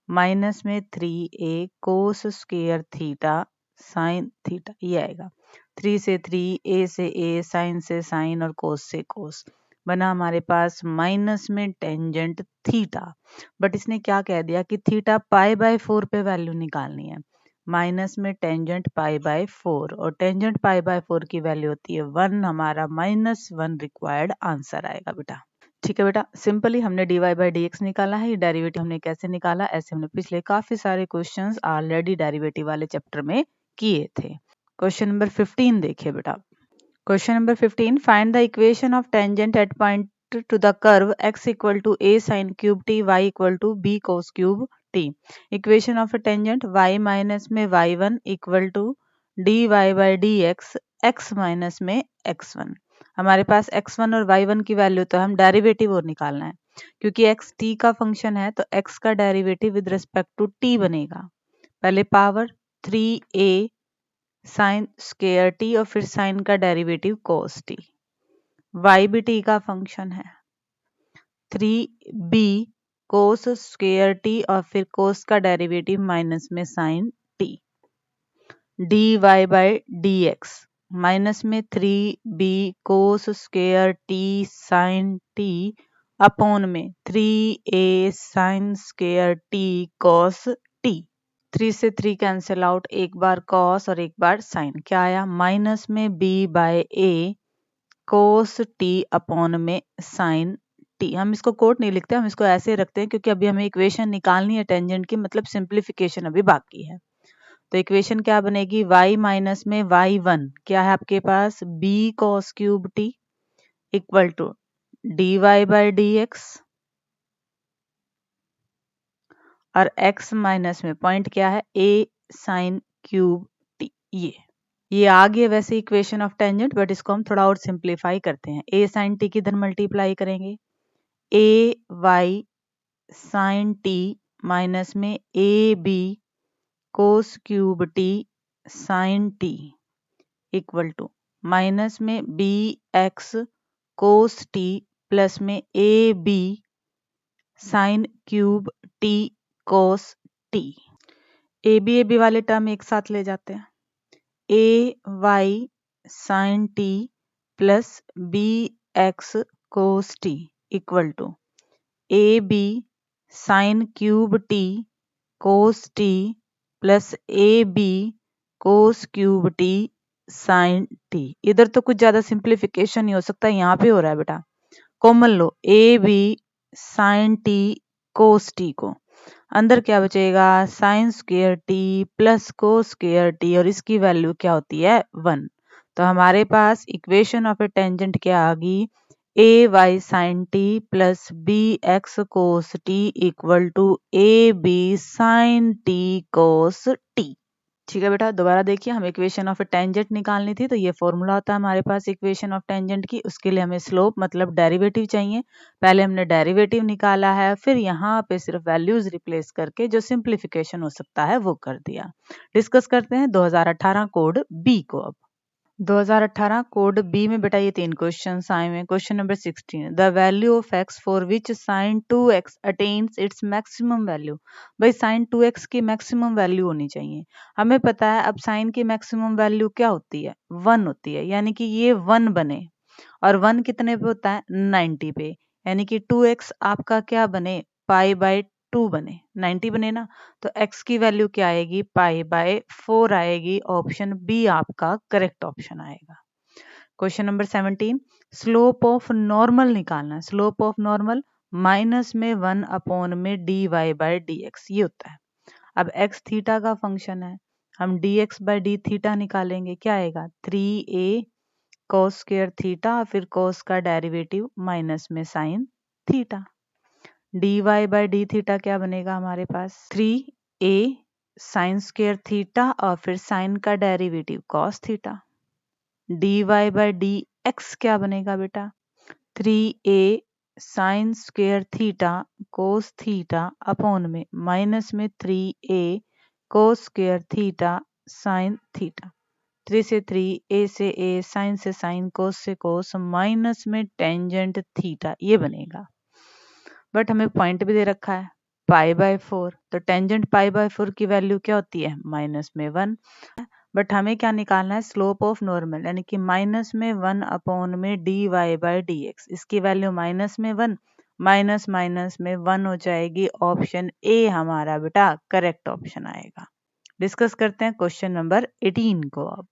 माइनस में 3a cos square theta sine theta, ये आएगा। 3 से 3, a से a, साइन से साइन और cos से cos, बना हमारे पास माइनस में टेंजेंट थीटा। बट इसने क्या कह दिया कि थीटा π/4 पे वैल्यू निकालनी है, माइनस में टेंजेंट π/4, और टेंजेंट π/4 की वैल्यू होती है 1। हमारा -1 रिक्वायर्ड आंसर आएगा बेटा। ठीक है बेटा, सिंपली हमने dy/dx निकाला है। ये डेरिवेटिव हमने कैसे निकाला, ऐसे हमने पिछले काफी सारे क्वेश्चंस ऑलरेडी डेरिवेटिव वाले चैप्टर में किए थे। क्वेश्चन नंबर 15 देखिए बेटा। Question number 15, find the equation of tangent at point to the curve x equal to a sin cube t, y equal to b cos cube t। Equation of a tangent y minus में y1 equal to dy/dx x minus में x1। हमारे पास x1 और y1 की value तो हम derivative और निकालना है, क्योंकि x t का फंक्शन है तो x का derivative with respect to t बनेगा, पहले power 3a sine square t और फिर साइन का डेरिवेटिव cos t। y भी t का फंक्शन है, 3b cos स्क्वायर टी और फिर cos का डेरिवेटिव माइनस में साइन t। dy/dx माइनस में 3b cos square t sine t upon में 3a sine square t cos t। 3 से 3 कैंसिल आउट, एक बार cos और एक बार साइन, क्या आया, माइनस में b/a cos t अपॉन में साइन t। हम इसको कोट नहीं लिखते, हम इसको ऐसे रखते हैं क्योंकि अभी हमें इक्वेशन निकालनी है टेंजेंट की, मतलब सिंप्लीफिकेशन अभी बाकी है। तो इक्वेशन क्या बनेगी, y माइनस में y1 क्या है आपके पास, b cos cube t equal to dy/dx और x माइनस में पॉइंट क्या है, a साइन क्यूब t। ये आ गया वैसे इक्वेशन ऑफ टेंजेंट, बट इसको हम थोड़ा और सिंप्लीफाई करते हैं। a साइन t की इधर मल्टीप्लाई करेंगे, a y sine t minus में a b cos cube t sine t equal to minus में b x cos t plus में a b sine cube t cos t। A b वाले term एक साथ ले जाते हैं, a y sine t plus b x cos t equal to a b sine cube t cos t plus a b cos cube t sine t। इधर तो कुछ ज्यादा सिंप्लीफिकेशन नहीं हो सकता, यहाँ पे हो रहा है बेटा, कॉमन लो a b sine t cos t को, अंदर क्या बचेगा, sine square t plus cos square t और इसकी वैल्यू क्या होती है 1। तो तो हमारे पास इक्वेशन ऑफ ए टेंजेंट क्या आ गई, a y sine t plus b x cos t equal to a b sine t cos t. ठीक है बेटा, दोबारा देखिए, हमें इक्वेशन ऑफ ए टेंजेंट निकालनी थी, तो ये फॉर्मूला होता है हमारे पास इक्वेशन ऑफ टेंजेंट की। उसके लिए हमें स्लोप मतलब डेरिवेटिव चाहिए। पहले हमने डेरिवेटिव निकाला है, फिर यहाँ पे सिर्फ वैल्यूज रिप्लेस करके जो सिंप्लीफिकेशन हो सकता है वो कर दिया। डिस्कस करते हैं 2018 कोड बी को। अब 2018 कोड बी में बेटा ये 3 क्वेश्चन आए हुए हैं। Question number 16, the value of x for which sine 2x attains its maximum value. भाई साइन 2x की मैक्सिमम वैल्यू होनी चाहिए। हमें पता है अब साइन की मैक्सिमम वैल्यू क्या होती है, 1 होती है, यानी कि ये 1 बने। और 1 कितने पे होता है, 90 पे, यानी कि 2x आपका क्या बने, पाई बाय 2 बने, 90 बने ना। तो x की वैल्यू क्या आएगी, पाई बाय 4 आएगी। ऑप्शन बी आपका करेक्ट ऑप्शन आएगा। Question number 17, slope of normal निकालना है। स्लोप ऑफ नॉर्मल माइनस में 1 अपॉन में dy बाय dx ये होता है। अब x थीटा का फंक्शन है, हम dx बाय डी थीटा निकालेंगे, क्या आएगा 3a cos स्क्वायर थीटा, फिर cos का डेरिवेटिव माइनस में sine theta. dy by d theta क्या बनेगा हमारे पास, 3a साइन स्क्वायर थीटा और फिर साइन का derivative cos theta. dy by d x क्या बनेगा बेटा, 3a sine square theta cos theta upon में माइनस में 3a cos square theta sine theta. 3 से 3, a से a, साइन से साइन, कोस से कोस, माइनस में टेंजेंट थीटा ये बनेगा। बट हमें पॉइंट भी दे रखा है पाई बाय 4, तो टेंजेंट पाई बाय 4 की वैल्यू क्या होती है, माइनस में 1। बट हमें क्या निकालना है, स्लोप ऑफ नॉर्मल, यानी कि माइनस में 1 अपॉन में dy बाय dx। इसकी वैल्यू माइनस में 1, माइनस माइनस में 1 हो जाएगी। ऑप्शन ए हमारा बेटा करेक्ट ऑप्शन आएगा। डिस्कस करते हैं क्वेश्चन नंबर 18 को। अब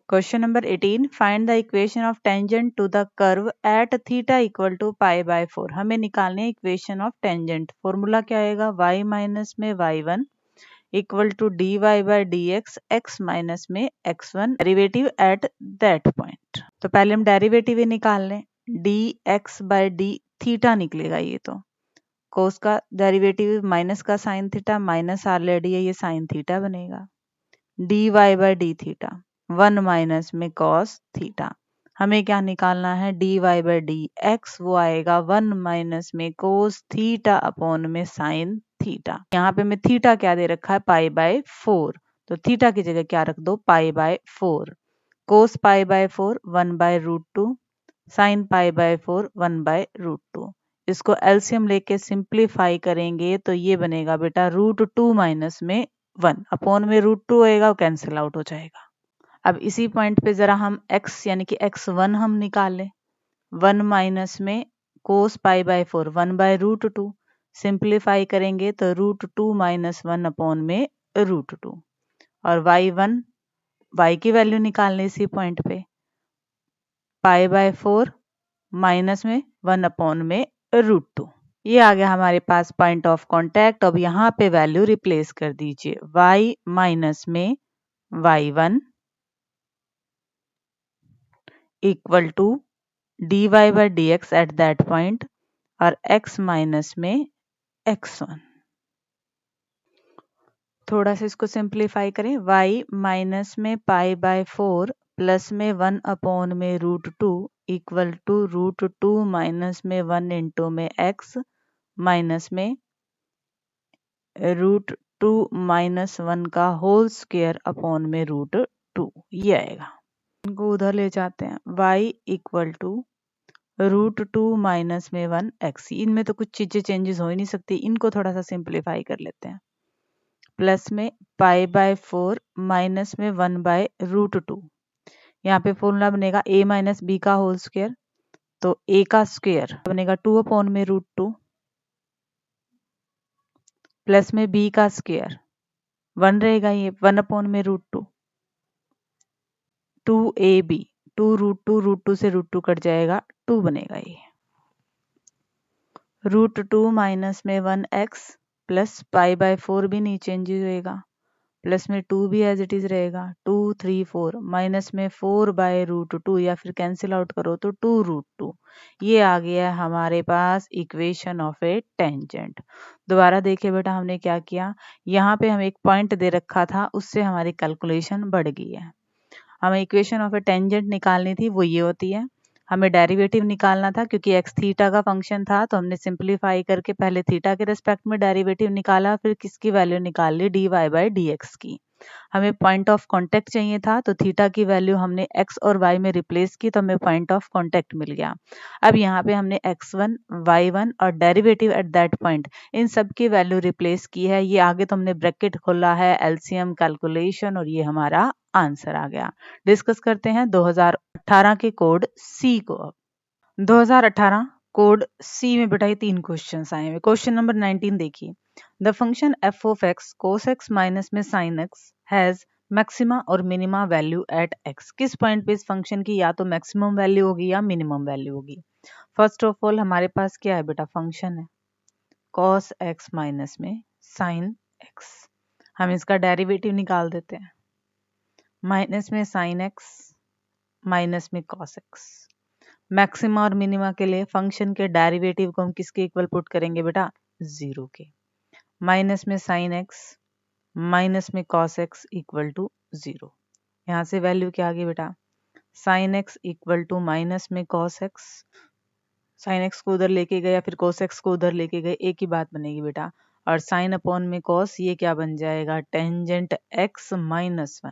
question number 18, find the equation of tangent to the curve at theta equal to pi by 4। हमें निकालने है इक्वेशन ऑफ टेंजेंट। फॉर्मूला क्या आएगा, y माइनस में y1 equal to dy by dx, x minus में x1 derivative eight that point. तो पहले हम डेरिवेटिव ही निकाल लें, dx बाय डी थीटा निकलेगा ये, तो कोस का डेरिवेटिव माइनस का साइन थीटा, माइनस ऑलरेडी है ये साइन थीटा बनेगा। dy by d theta 1 minus में cos थीटा। हमें क्या निकालना है, dy बाय डी एक्स, वो आएगा 1 माइनस में cos थीटा अपॉन में साइन थीटा। यहाँ पे मैं थीटा क्या दे रखा है, पाई बाय 4, तो थीटा की जगह क्या रख दो, pi by 4। cos pi by 4 1 by root 2, sine pi by 4 1 by root 2। इसको एलसीएम लेके सिंप्लीफाई करेंगे तो ये बनेगा बेटा रूट 2 माइनस में 1 अपॉन में रूट 2 होएगा, वो कैंसिल आउट हो जाएगा। अब इसी पॉइंट पे जरा हम x यानी कि x1 हम निकाल लें, 1 माइनस में cos pi by 4 1 by root 2, simplify करेंगे तो रूट 2 माइनस 1 अपॉन में रूट 2। और y1 y की वैल्यू निकालने इसी पॉइंट पे, पाई बाय 4 माइनस में 1 अपॉन में रूट 2। ये आ गया हमारे पास पॉइंट ऑफ कांटेक्ट। अब यहाँ पे वैल्यू रिप्लेस कर दीजिए, y माइनस में y1 equal to dy by dx at that point, और x माइनस में x1। थोड़ा सा इसको सिंप्लीफाई करें, y माइनस में पाई बाय 4 प्लस में 1 अपॉन में root 2 equal to root 2 minus में 1 इंटू में x माइनस में रूट 2 माइनस 1 का होल स्क्वायर अपॉन में रूट 2, ये आएगा। इनको उधर ले जाते हैं, y equal to root 2 minus में 1 x। इनमें तो कुछ चीजें चेंजेस हो ही नहीं सकती, इनको थोड़ा सा सिंप्लीफाई कर लेते हैं। प्लस में पाई बाय 4 माइनस में 1 बाय रूट 2। यहाँ पे फॉर्मूला बनेगा a माइनस बी का होल स्क्वायर, तो a का स्क्वायर बनेगा 2 अपॉन में रूट 2 प्लस में b का स्क्वायर 1 रहेगा, ये 1 अपॉन में रूट 2, 2ab 2 रूट 2 से रूट 2 कट जाएगा, 2 बनेगा ये। रूट 2 माइनस में 1 x प्लस पाई बाय 4 भी नहीं चेंज होएगा, प्लस में 2 भी एज इट इज रहेगा, 2 3 4, माइनस में 4/√2 या फिर कैंसिल आउट करो तो 2√2। ये आ गया हमारे पास इक्वेशन ऑफ ए टेंजेंट। दोबारा देखिए बेटा, हमने क्या किया, यहाँ पे हम एक पॉइंट दे रखा था, उससे हमारी कैलकुलेशन बढ़ गई है। हमें इक्वेशन ऑफ ए टेंजेंट निकालनी थी, वो ये होती है। हमें डेरिवेटिव निकालना था, क्योंकि एक्स थीटा का फंक्शन था, तो हमने सिंप्लीफाई करके पहले थीटा के रिस्पेक्ट में डेरिवेटिव निकाला, फिर किसकी वैल्यू निकाल ली, dy/dx की। हमें पॉइंट ऑफ कांटेक्ट चाहिए था, तो थीटा की वैल्यू हमने x और y में रिप्लेस की, तो हमें पॉइंट ऑफ कांटेक्ट मिल गया। अब यहाँ पे हमने x1 y1 और डेरिवेटिव एट दैट पॉइंट, इन सब की वैल्यू रिप्लेस की है। ये आगे तो हमने ब्रैकेट खोला है, एलसीएम कैलकुलेशन, और ये हमारा आंसर आ गया। डिस्कस करते हैं 2018 के कोड सी को। अब 2018 कोड सी में बेटा ये 3 क्वेश्चंस आए हुए। क्वेश्चन नंबर 19 देखिए, the function f of x cos x minus में sin x हैज मैक्सिमा और मिनिमा वैल्यू एट x। किस पॉइंट पे इस फंक्शन की या तो मैक्सिमम वैल्यू होगी या मिनिमम वैल्यू होगी। फर्स्ट ऑफ ऑल हमारे पास क्या है बेटा, फंक्शन है cos x माइनस में sin x। हम इसका डेरिवेटिव निकाल देते हैं, माइनस में sin x माइनस में cos x। मैक्सिमा और मिनिमा के लिए फंक्शन के डेरिवेटिव को हम किसके इक्वल पुट करेंगे बेटा, 0 के। माइनस में sin x माइनस में cos x इक्वल टू 0। यहाँ से वैल्यू क्या आ गई बेटा, sin x equal to minus में cos x। sin x को उधर लेके गए या फिर cos x को उधर लेके गए, एक ही बात बनेगी बेटा। और sin अपॉन में cos, ये क्या बन जाएगा, tangent x minus 1।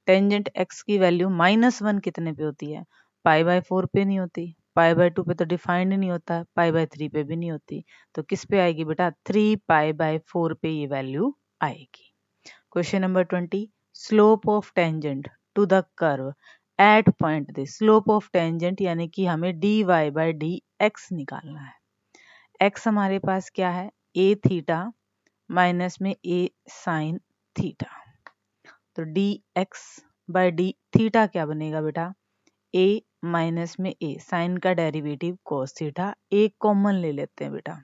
Tangent x की वैल्यू -1 कितने पे होती है, π/4 पे नहीं होती, π/2 पे तो डिफाइंड नहीं होता, π/3 पे भी नहीं होती, तो किस पे आएगी बेटा, 3π/4 पे ये वैल्यू आएगी। Question number 20, slope of tangent to the curve at point दे। स्लोप ऑफ टेंजेंट यानी कि हमें dy/dx निकालना है। x हमारे पास क्या है, a थीटा माइनस में a साइन थीटा। तो dx/d थीटा क्या बनेगा बेटा, a माइनस में a, साइन का derivative cos theta, a common ले लेते हैं बेटा।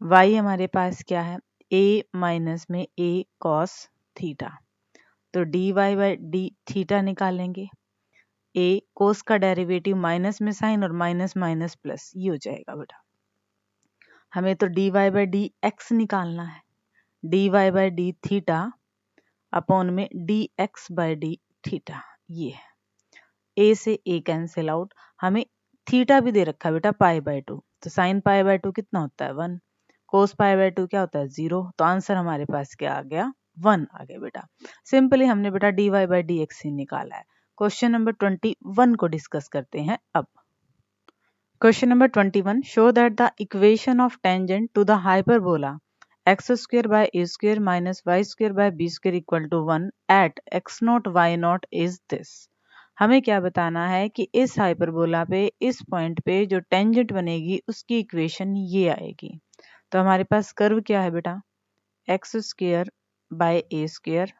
y हमारे पास क्या है, a माइनस में a cos थीटा। तो dy/d थीटा निकालेंगे, a cos का डेरिवेटिव माइनस में साइन और माइनस माइनस प्लस, ये हो जाएगा बेटा। हमें तो dy/dx निकालना है, dy/d थीटा अपॉन में dx/d थीटा, ये है। a से a कैंसिल आउट, हमें थीटा भी दे रखा है बेटा π/2, तो साइन π/2 कितना होता है 1, कोस π/2 क्या होता है 0, तो आंसर हमारे पास क्या आ गया, 1 आ गया बेटा। सिंपली हमने बेटा dy/dx ही निकाला है। क्वेश्चन नंबर 21 को डिस्कस करते हैं अब। Question number 21, show that the equation of tangent to the hyperbola x² / a² - y² / b² equal to 1 at x0 y0 is this. हमें क्या बताना है कि इस हाइपरबोला पे, इस पॉइंट पे जो टेंजेंट बनेगी उसकी इक्वेशन ये आएगी। तो हमारे पास कर्व क्या है बेटा, x² / a²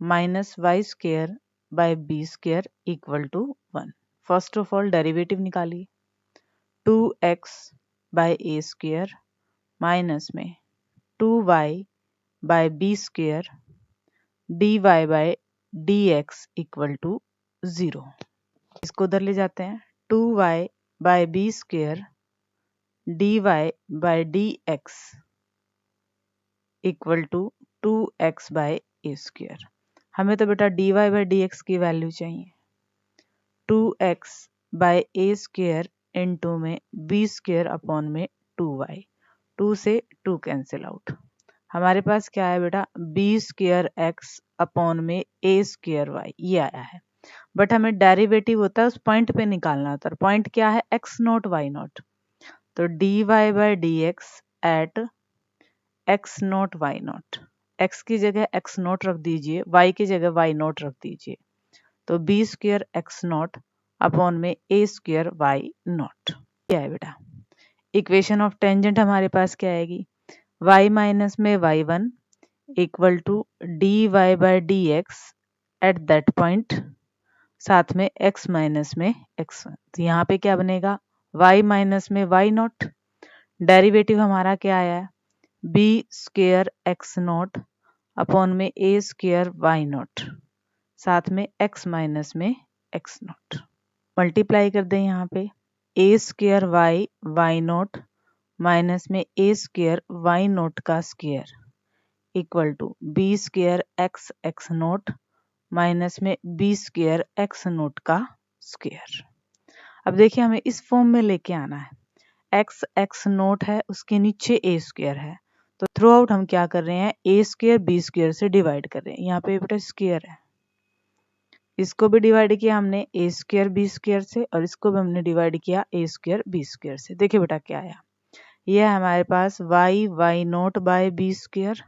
minus y² / b² equal to 1। First of all derivative निकालिए, 2x / a² माइनस में 2y / b² dy/dx equal to 0। इसको उधर ले जाते हैं, 2y / b² dy/dx equal to 2x / a²। हमें तो बेटा dy/dx की वैल्यू चाहिए, 2x / a² इंटू में b² अपॉन में 2y, 2 से 2 कैंसिल आउट। हमारे पास क्या है बेटा, b² x अपॉन में a² y, ये आया है। बट हमें डेरिवेटिव होता है उस पॉइंट पे निकालना होता है, पॉइंट क्या है, x0 y0। तो dy/dx eight x0 y0, x की जगह x0 रख दीजिए, y की जगह y0 रख दीजिए, तो b² x0 अपॉन में a² y0, क्या है बेटा। इक्वेशन ऑफ टेंजेंट हमारे पास क्या आएगी, y माइनस में y1 equal to dy/dx at that point, साथ में x माइनस में x1। तो यहाँ पे क्या बनेगा, y माइनस में y0, डेरिवेटिव हमारा क्या आया है, b² x0 अपॉन में ए स्क्वायर वाई नॉट, साथ में x माइनस में x नॉट। मल्टीप्लाई कर दें यहाँ पे, a square y naught minus में ए स्क्वायर वाई नॉट का square equal to b square x naught minus में बी स्क्वायर एक्स नॉट का स्क्वायर। अब देखिए हमें इस फॉर्म में लेके आना है, एक्स नॉट है, उसके नीचे ए स्क्वायर है, तो थ्रू आउट हम क्या कर रहे हैं, ए स्क्वायर बी स्क्वायर से डिवाइड कर रहे हैं। यहाँ पे बेटा स्क्वायर है, इसको भी डिवाइड किया हमने ए स्क्वायर बी स्क्वायर से, और इसको भी हमने डिवाइड किया ए स्क्वायर बी स्क्वायर से। देखिए बेटा क्या आया, यह है हमारे पास y naught by b square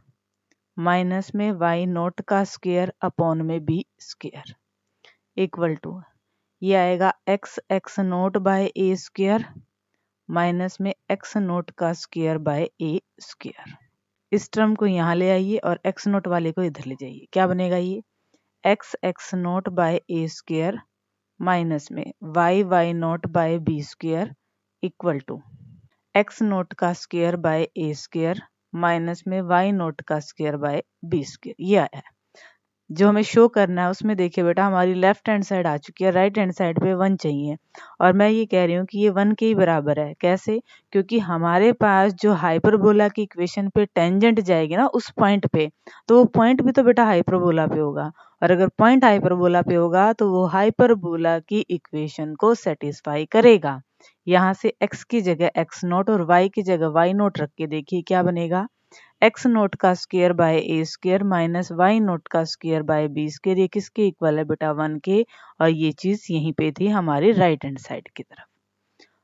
minus में वाई नॉट का स्क्वायर अपॉन में बी स्क्वायर इक्वल टू, ये आएगा x naught by a square minus में एक्स नॉट का स्क्वायर बाय ए स्क्वायर। इस टर्म को यहाँ ले आइए और एक्स नॉट वाले को इधर ले जाइए, क्या बनेगा ये x naught by a square minus में y naught by b square equal to x naught का square by a square minus में वाई नॉट का स्क्वायर बाय बी स्क्वायर। ये आया है। जो हमें शो करना है उसमें देखिए बेटा हमारी लेफ्ट हैंड साइड आ चुकी है, राइट हैंड साइड पे 1 चाहिए, और मैं ये कह रही हूँ कि ये 1 के ही बराबर है। कैसे? क्योंकि हमारे पास जो हाइपरबोला की इक्वेशन पे टेंजेंट जाएगी ना उस पॉइंट पे, तो वो पॉइंट भी तो बेटा हाइपरबोला पे होगा, और अगर पॉइंट हाइपरबोला पे होगा तो वो हाइपरबोला की इक्वेशन को सेटिस्फाई करेगा। यहाँ से x की जगह x नॉट और y की जगह y नॉट रख के देखिए क्या बनेगा, एक्स नोट का square by a square minus y naught का स्क्वायर बाय बी स्क्वायर। ये किसके इक्वल है बेटा 1 के, और ये चीज यहीं पे थी हमारी राइट हैंड साइड की तरफ।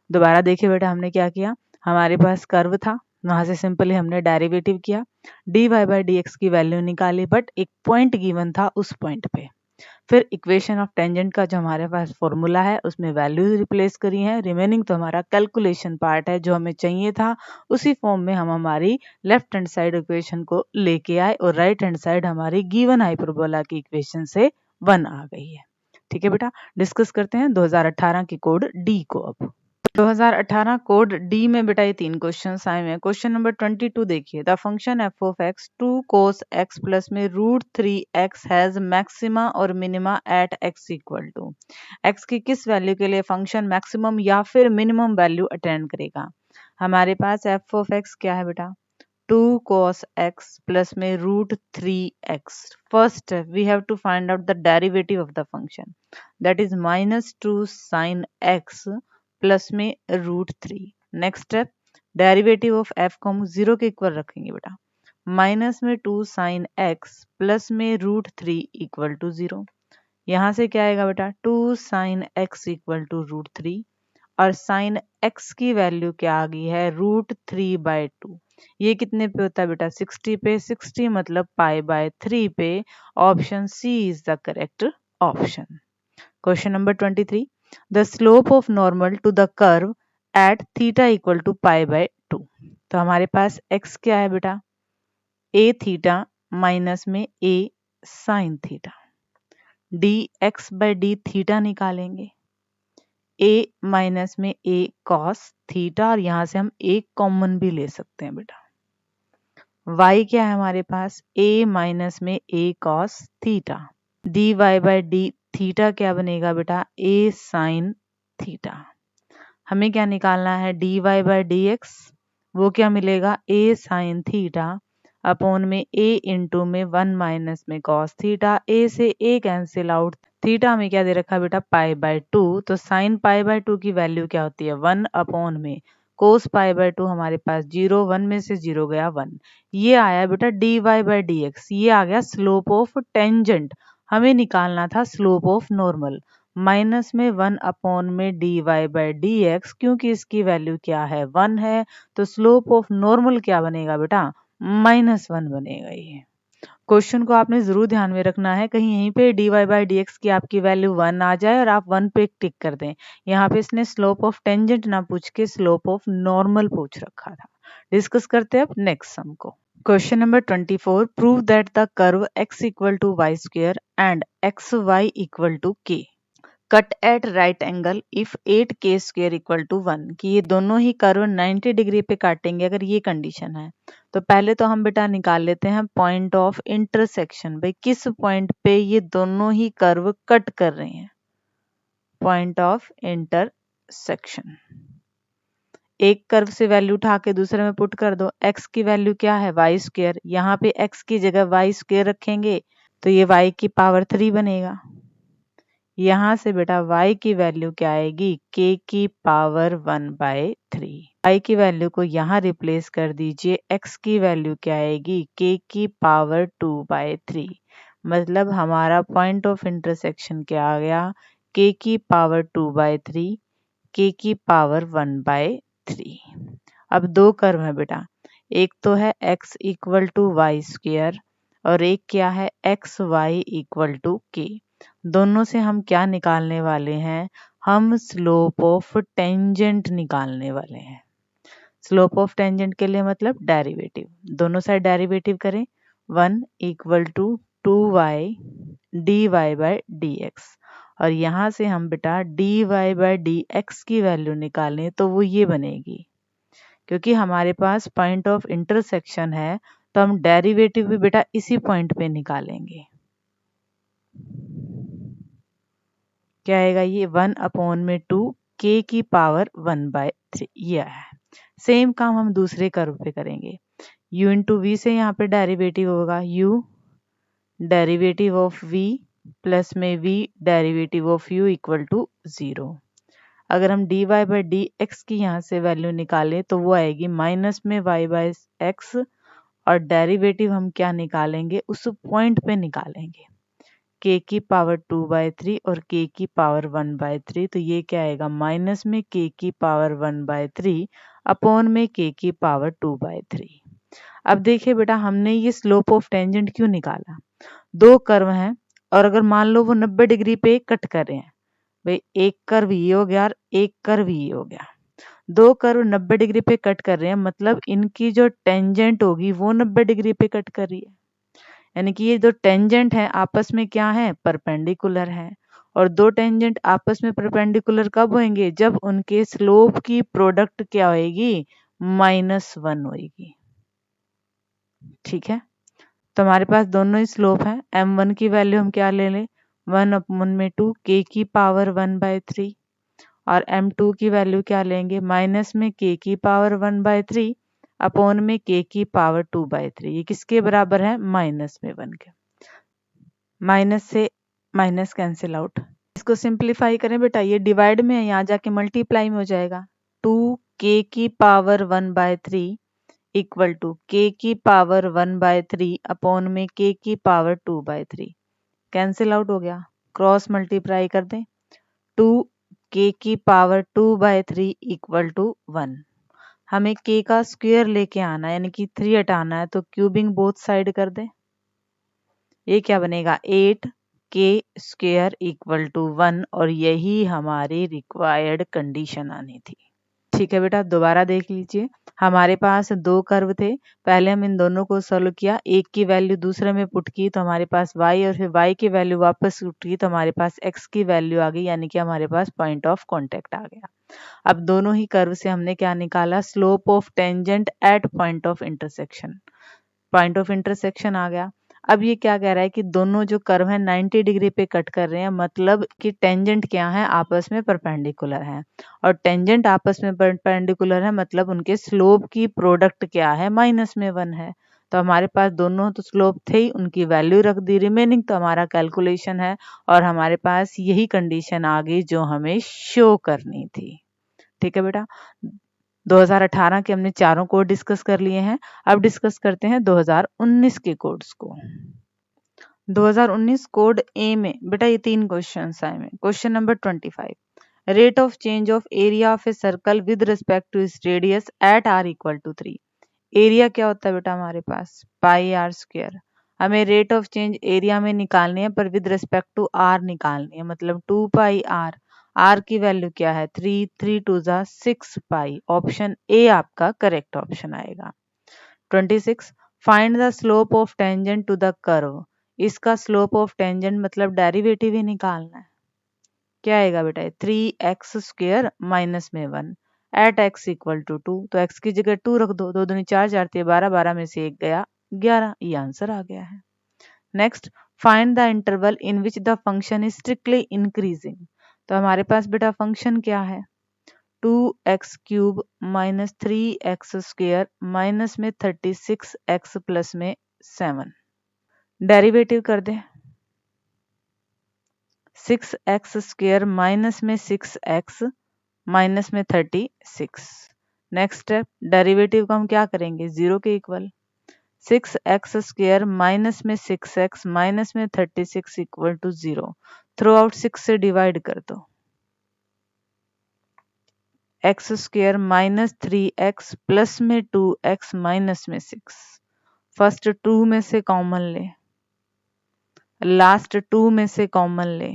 दोबारा देखिए बेटा हमने क्या किया, हमारे पास कर्व था, वहां से सिंपली हमने डेरिवेटिव किया, d y by d x की वैल्यू निकाली, बट एक पॉइंट गिवन था उस पॉइंट पे। फिर इक्वेशन ऑफ टेंजेंट का जो हमारे पास फॉर्मूला है उसमें वैल्यूज रिप्लेस करी है, रिमेनिंग तो हमारा कैलकुलेशन पार्ट है जो हमें चाहिए था, उसी फॉर्म में हम हमारी लेफ्ट हैंड साइड इक्वेशन को लेके आए, और राइट हैंड साइड हमारी गिवन हाइपरबोला की इक्वेशन से 1 आ गई है। ठीक है बेटा, डिस्कस करते हैं 2018 की कोड डी को। अब 2018 कोड डी में बेटा ये 3 क्वेश्चन आए हुए हैं। क्वेश्चन नंबर 22 देखिए, the function f of x 2 cos x plus में √3x हैज मैक्सिमा और minima at x equal to, x की किस वैल्यू के लिए फंक्शन मैक्सिमम या फिर मिनिमम वैल्यू अटेंड करेगा। हमारे पास एफ ऑफ एक्स क्या है बेटा, 2 cos x plus में √3x. First, we have to find out the derivative of the function. That is -2 sin x plus में √3. Next step, derivative of f को हम 0 के इक्वल रखेंगे बेटा, माइनस में 2 sin x प्लस में √3 इक्वल टू 0। यहाँ से क्या आएगा बेटा, 2 sin x इक्वल टू √3, और साइन x की वैल्यू क्या आ गई है, √3/2। ये कितने पे होता है बेटा, 60 पे, 60 मतलब π/3 पे। Option c is the correct option. Question number 23, the slope of normal to the curve at theta equal to π/2। तो हमारे पास x क्या है बेटा, a थीटा माइनस में a sine theta, dx/d theta निकालेंगे, a माइनस में a cos थीटा, और यहां से हम a कॉमन भी ले सकते हैं बेटा। y क्या है हमारे पास, a माइनस में a cos theta, dy/d theta क्या बनेगा बेटा, a sin थीटा। हमें क्या निकालना है, dy/dx, वो क्या मिलेगा, a sin थीटा अपॉन में a इंटू में 1 माइनस में cos थीटा, a से a कैंसिल आउट, थीटा में क्या दे रखा है बेटा π/2, तो साइन π/2 की वैल्यू क्या होती है 1 अपॉन में कोस π/2 हमारे पास 0, 1 में से 0 गया 1। ये आया बेटा dy/dx, ये आ गया स्लोप ऑफ टेंजेंट। हमें निकालना था स्लोप ऑफ नॉर्मल, माइनस में 1 अपॉन में dy/dx, क्योंकि इसकी वैल्यू क्या है 1 है, तो स्लोप ऑफ नॉर्मल क्या बनेगा बेटा, -1 बनेगा। ये क्वेश्चन को आपने जरूर ध्यान में रखना है, कहीं यहीं पे dy/dx की आपकी वैल्यू 1 आ जाए और आप 1 पे टिक कर दें। यहाँ पे इसने स्लोप ऑफ टेंजेंट ना पूछ के स्लोप ऑफ नॉर्मल पूछ रखा था। डिस्कस करते हैं अब नेक्स्ट सम को। Question number 24, prove that the curve x equal to y square and xy equal to k। Cut at right angle if 8k square equal to 1, कि ये दोनों ही कर्व 90 डिग्री पे काटेंगे अगर ये कंडीशन है। तो पहले तो हम बेटा निकाल लेते हैं पॉइंट ऑफ इंटरसेक्शन, भाई किस पॉइंट पे ये दोनों ही कर्व कट कर रहे हैं। पॉइंट ऑफ इंटरसेक्शन, एक कर्व से वैल्यू उठा के दूसरे में पुट कर दो। x की वैल्यू क्या है वाई स्क्वायर, यहाँ पे x की जगह वाई स्क्वायर रखेंगे तो ये y की पावर 3 बनेगा। यहाँ से बेटा y की वैल्यू क्या आएगी k की पावर 1/3। y की वैल्यू को यहाँ रिप्लेस कर दीजिए, x की वैल्यू क्या आएगी k की पावर 2/3। मतलब हमारा पॉइंट ऑफ इंटरसेक्शन क्या आ गया k की पावर 2/3, k की पावर 1/3। अब दो कर्व है बेटा, एक तो है x equal to y square और एक क्या है एक्स वाई इक्वल टू के। दोनों से हम क्या निकालने वाले हैं, हम स्लोप ऑफ टेंजेंट निकालने वाले हैं। स्लोप ऑफ टेंजेंट के लिए मतलब डेरिवेटिव, दोनों साइड डेरिवेटिव करें। 1 equal to 2y dy by d x, और यहाँ से हम बेटा dy बाई डी एक्स की वैल्यू निकालें तो वो ये बनेगी। क्योंकि हमारे पास पॉइंट ऑफ इंटरसेक्शन है तो हम डेरिवेटिव भी बेटा इसी पॉइंट पे निकालेंगे। क्या आएगा ये 1/2 k की पावर 1/3 ये है। सेम काम हम दूसरे कर्व पे करेंगे। u इंटू वी से यहाँ पे डेरिवेटिव होगा u derivative of v plus में v derivative of u equal to 0। अगर हम dy बाई डी एक्स की यहाँ से वैल्यू निकालें तो वो आएगी माइनस में y बाई एक्स, और डेरिवेटिव हम क्या निकालेंगे उस पॉइंट पे निकालेंगे k की पावर 2/3 और k की पावर 1/3। तो ये क्या आएगा माइनस में k की पावर 1/3 अपॉन में k की पावर 2/3। अब देखिए बेटा हमने ये स्लोप ऑफ टेंजेंट क्यों निकाला, दो कर्व हैं और अगर मान लो वो 90 डिग्री पे कट कर रहे हैं, भाई एक कर्व ये हो गया और एक कर्व ये हो गया, दो कर्व 90 डिग्री पे कट कर रहे हैं मतलब इनकी जो टेंजेंट होगी वो 90 डिग्री पे कट कर रही है। यानी कि ये जो टेंजेंट है आपस में क्या है परपेंडिकुलर है, और दो टेंजेंट आपस में परपेंडिकुलर कब होंगे जब उनके स्लोप की प्रोडक्ट क्या होगी -1 होगी। ठीक है, तो हमारे पास दोनों ही स्लोप है। m1 की वैल्यू हम क्या ले लें 1/2 k की पावर 1/3 और m2 की वैल्यू क्या लेंगे माइनस में k की पावर 1/3 अपॉन में k की पावर 2/3। ये किसके बराबर है माइनस में 1 के। माइनस से माइनस कैंसिल आउट, इसको सिंप्लीफाई करें बेटा ये डिवाइड में है यहाँ जाके मल्टीप्लाई में हो जाएगा। 2k की पावर 1/3 इक्वल टू k की पावर 1/3 अपॉन में k की पावर 2/3 कैंसिल आउट हो गया, क्रॉस मल्टीप्लाई कर दें 2k की पावर 2/3 इक्वल टू 1। हमें k का स्क्वायर लेके आना है यानी कि 3 हटाना है तो क्यूबिंग बोथ साइड कर दें। ये क्या बनेगा 8k स्क्वायर इक्वल टू 1 और यही हमारी रिक्वायर्ड कंडीशन आनी थी। ठीक है बेटा दोबारा देख लीजिए, हमारे पास दो कर्व थे, पहले हम इन दोनों को सॉल्व किया, एक की वैल्यू दूसरे में पुट की तो हमारे पास y और फिर y की वैल्यू वापस पुट की तो हमारे पास x की वैल्यू आ गई, यानी कि हमारे पास पॉइंट ऑफ कांटेक्ट आ गया। अब दोनों ही कर्व से हमने क्या निकाला slope of tangent at point of intersection. Point of intersection आ गया। अब ये क्या कह रहा है कि दोनों जो कर्व है 90 डिग्री पे कट कर रहे हैं मतलब कि टेंजेंट क्या है आपस में परपेंडिकुलर है, और टेंजेंट आपस में परपेंडिकुलर है मतलब उनके स्लोप की प्रोडक्ट क्या है -1 है। तो हमारे पास दोनों तो स्लोप थे ही, उनकी वैल्यू रख दी, रिमेनिंग तो हमारा कैलकुलेशन है और हमारे पास यही कंडीशन आ गई जो हमें शो करनी थी। ठीक है बेटा 2018 के हमने चारों कोड डिस्कस कर लिए हैं, अब डिस्कस करते हैं 2019 के कोड्स को। 2019 कोड ए में बेटा ये 3 क्वेश्चन आए हैं। Question number 25, rate of change of area of a circle with respect to its radius at r equal to 3। Area क्या होता है बेटा हमारे पास पाई आर स्क्वायर, हमें रेट ऑफ चेंज एरिया में निकालनी है पर विद रिस्पेक्ट टू आर निकालनी है, मतलब 2 पाई आर। आर की वैल्यू क्या है 3, 3 2 जा 6 पाई, ऑप्शन ए आपका करेक्ट ऑप्शन आएगा। 26, find the slope of tangent to the curve. इसका स्लोप ऑफ टेंजेंट मतलब डेरिवेटिव ही निकालना है। क्या आएगा बेटा 3x² माइनस में 1 एट x इक्वल टू 2। तो x की जगह 2 रख दो, 2 दूनी 4 4 12, 12 में से 1 गया 11। ये आंसर आ गया है। Next, find the interval in which the function is strictly increasing. तो हमारे पास बेटा फंक्शन क्या है 2x³ माइनस 3x² माइनस में 36x प्लस में 7। डेरिवेटिव कर दे 6x² माइनस में 6x माइनस में 36। नेक्स्ट स्टेप, डेरिवेटिव को हम क्या करेंगे 0 के इक्वल। 6x² माइनस में 6x माइनस में 36 इक्वल टू 0। थ्रू आउट 6 से डिवाइड कर दो। x² माइनस 3x प्लस में 2x माइनस में 6। फर्स्ट 2 में से कॉमन ले, लास्ट 2 में से कॉमन ले।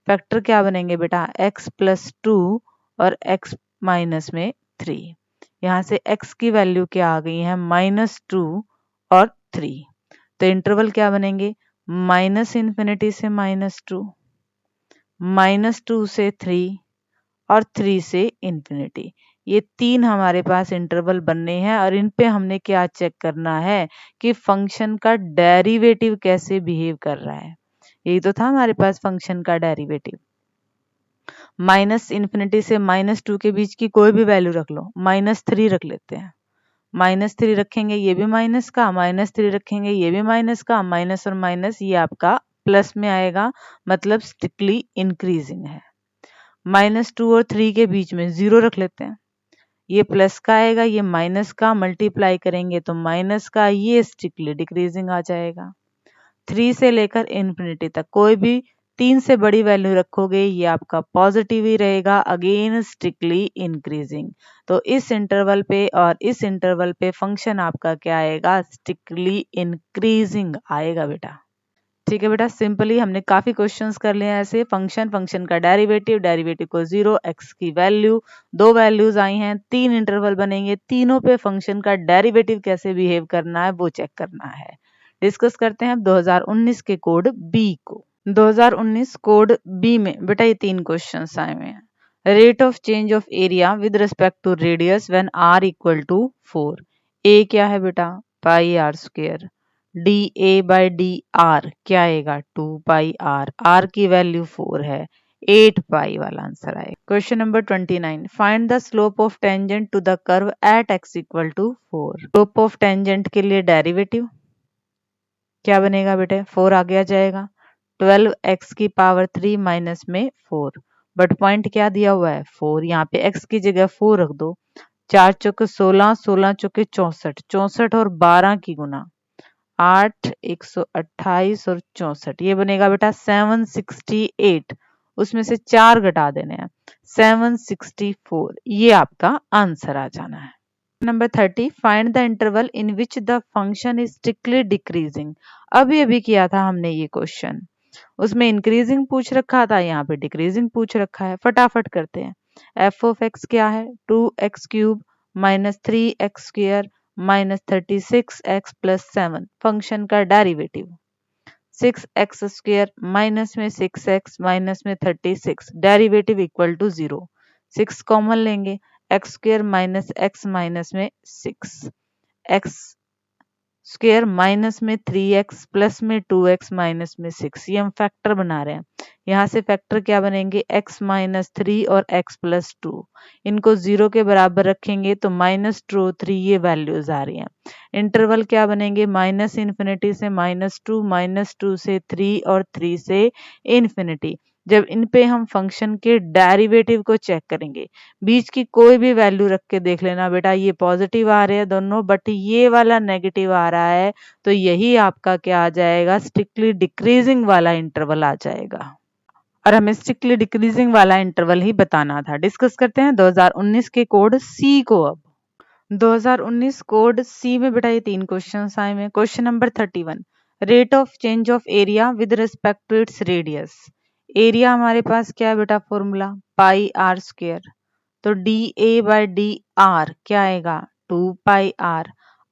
फैक्टर क्या बनेंगे बेटा x प्लस 2 और x माइनस में 3। यहाँ से x की वैल्यू क्या आ गई है -2 और 3। तो इंटरवल क्या बनेंगे -∞ से -2, -2 से 3 और 3 से ∞। ये 3 हमारे पास इंटरवल बनने हैं और इन पे हमने क्या चेक करना है कि फंक्शन का डेरिवेटिव कैसे बिहेव कर रहा है। यही तो था हमारे पास फंक्शन का डेरिवेटिव। -∞ से -2 के बीच की कोई भी वैल्यू रख लो, -3 रख लेते हैं। -3 रखेंगे ये भी माइनस का, -3 रखेंगे ये भी माइनस का, माइनस और माइनस ये आपका प्लस में आएगा, मतलब स्ट्रिक्टली इंक्रीजिंग है। -2 और 3 के बीच में 0 रख लेते हैं, ये प्लस का आएगा, ये माइनस का, मल्टीप्लाई करेंगे तो माइनस का, ये स्ट्रिक्टली डिक्रीजिंग आ जाएगा। 3 से लेकर इन्फिनिटी तक कोई भी 3 से बड़ी वैल्यू रखोगे ये आपका पॉजिटिव ही रहेगा, अगेन स्ट्रिक्टली इंक्रीजिंग। तो इस इंटरवल पे और इस इंटरवल पे फंक्शन आपका क्या आएगा स्ट्रिक्टली इंक्रीजिंग आएगा बेटा। ठीक है बेटा, सिंपली हमने काफी क्वेश्चंस कर लिए हैं ऐसे। फंक्शन का डेरिवेटिव को 0, x की वैल्यू, 2 वैल्यूज आई हैं, 3 इंटरवल बनेंगे, तीनों पे फंक्शन का डेरिवेटिव कैसे बिहेव करना है वो चेक करना है। डिस्कस करते हैं 2019 के कोड बी को। 2019 कोड बी में बेटा ये 3 क्वेश्चंस आए हुए हैं। Rate of change of area with respect to radius when r equal to 4। A क्या है बेटा πr², d a by d r क्या आएगा 2πr, r की वैल्यू 4 है, 8π वाला आंसर आएगा। Question number 29, find the slope of tangent to the curve at x equal to 4। Slope of tangent के लिए डेरिवेटिव क्या बनेगा बेटे 4 आगे आ जाएगा, 12x की पावर 3 माइनस में 4। बट पॉइंट क्या दिया हुआ है 4, यहाँ पे x की जगह 4 रख दो। 4 चौके 16, 16 चौके 64, 64 और 12 की गुना 8, 128 और 64, ये बनेगा बेटा 768। उसमें से 4 घटा देने हैं 764, ये आपका आंसर आ जाना है। Number 30, find the interval in which the function is strictly decreasing. अभी किया था हमने ये क्वेश्चन, उसमें इंक्रीजिंग पूछ रखा था, यहाँ पे डिक्रीजिंग पूछ रखा है। फटाफट करते हैं। एफ ऑफ एक्स क्या है 2x³ minus 3x² minus 36x plus 7। Function का डेरिवेटिव 6x² माइनस में 6x माइनस में 36, डेरिवेटिव इक्वल टू 0। 6 कॉमन लेंगे, x² माइनस x माइनस में 6, x² माइनस में 3x प्लस में 2x माइनस में 6, ये हम फैक्टर बना रहे हैं। यहाँ से फैक्टर क्या बनेंगे x माइनस 3 और x प्लस 2, इनको 0 के बराबर रखेंगे तो -2 3 ये वैल्यूज आ रही हैं। इंटरवल क्या बनेंगे -∞ से -2 से 3 और 3 से इन्फिनिटी। जब इन पे हम फंक्शन के डेरिवेटिव को चेक करेंगे, बीच की कोई भी वैल्यू रख के देख लेना बेटा, ये पॉजिटिव आ रहे हैं दोनों बट ये वाला नेगेटिव आ रहा है, तो यही आपका क्या आ जाएगा स्ट्रिक्टली डिक्रीजिंग वाला इंटरवल आ जाएगा। और हमें स्ट्रिक्टली डिक्रीजिंग वाला इंटरवल ही बताना था। डिस्कस करते हैं 2019 के कोड सी को। अब 2019 कोड सी में बेटा ये 3 क्वेश्चन आए हैं। Question number 31, rate of change of area with respect to its radius. Area हमारे पास क्या है बेटा फॉर्मूला πr², तो d a by d r क्या आएगा 2πr।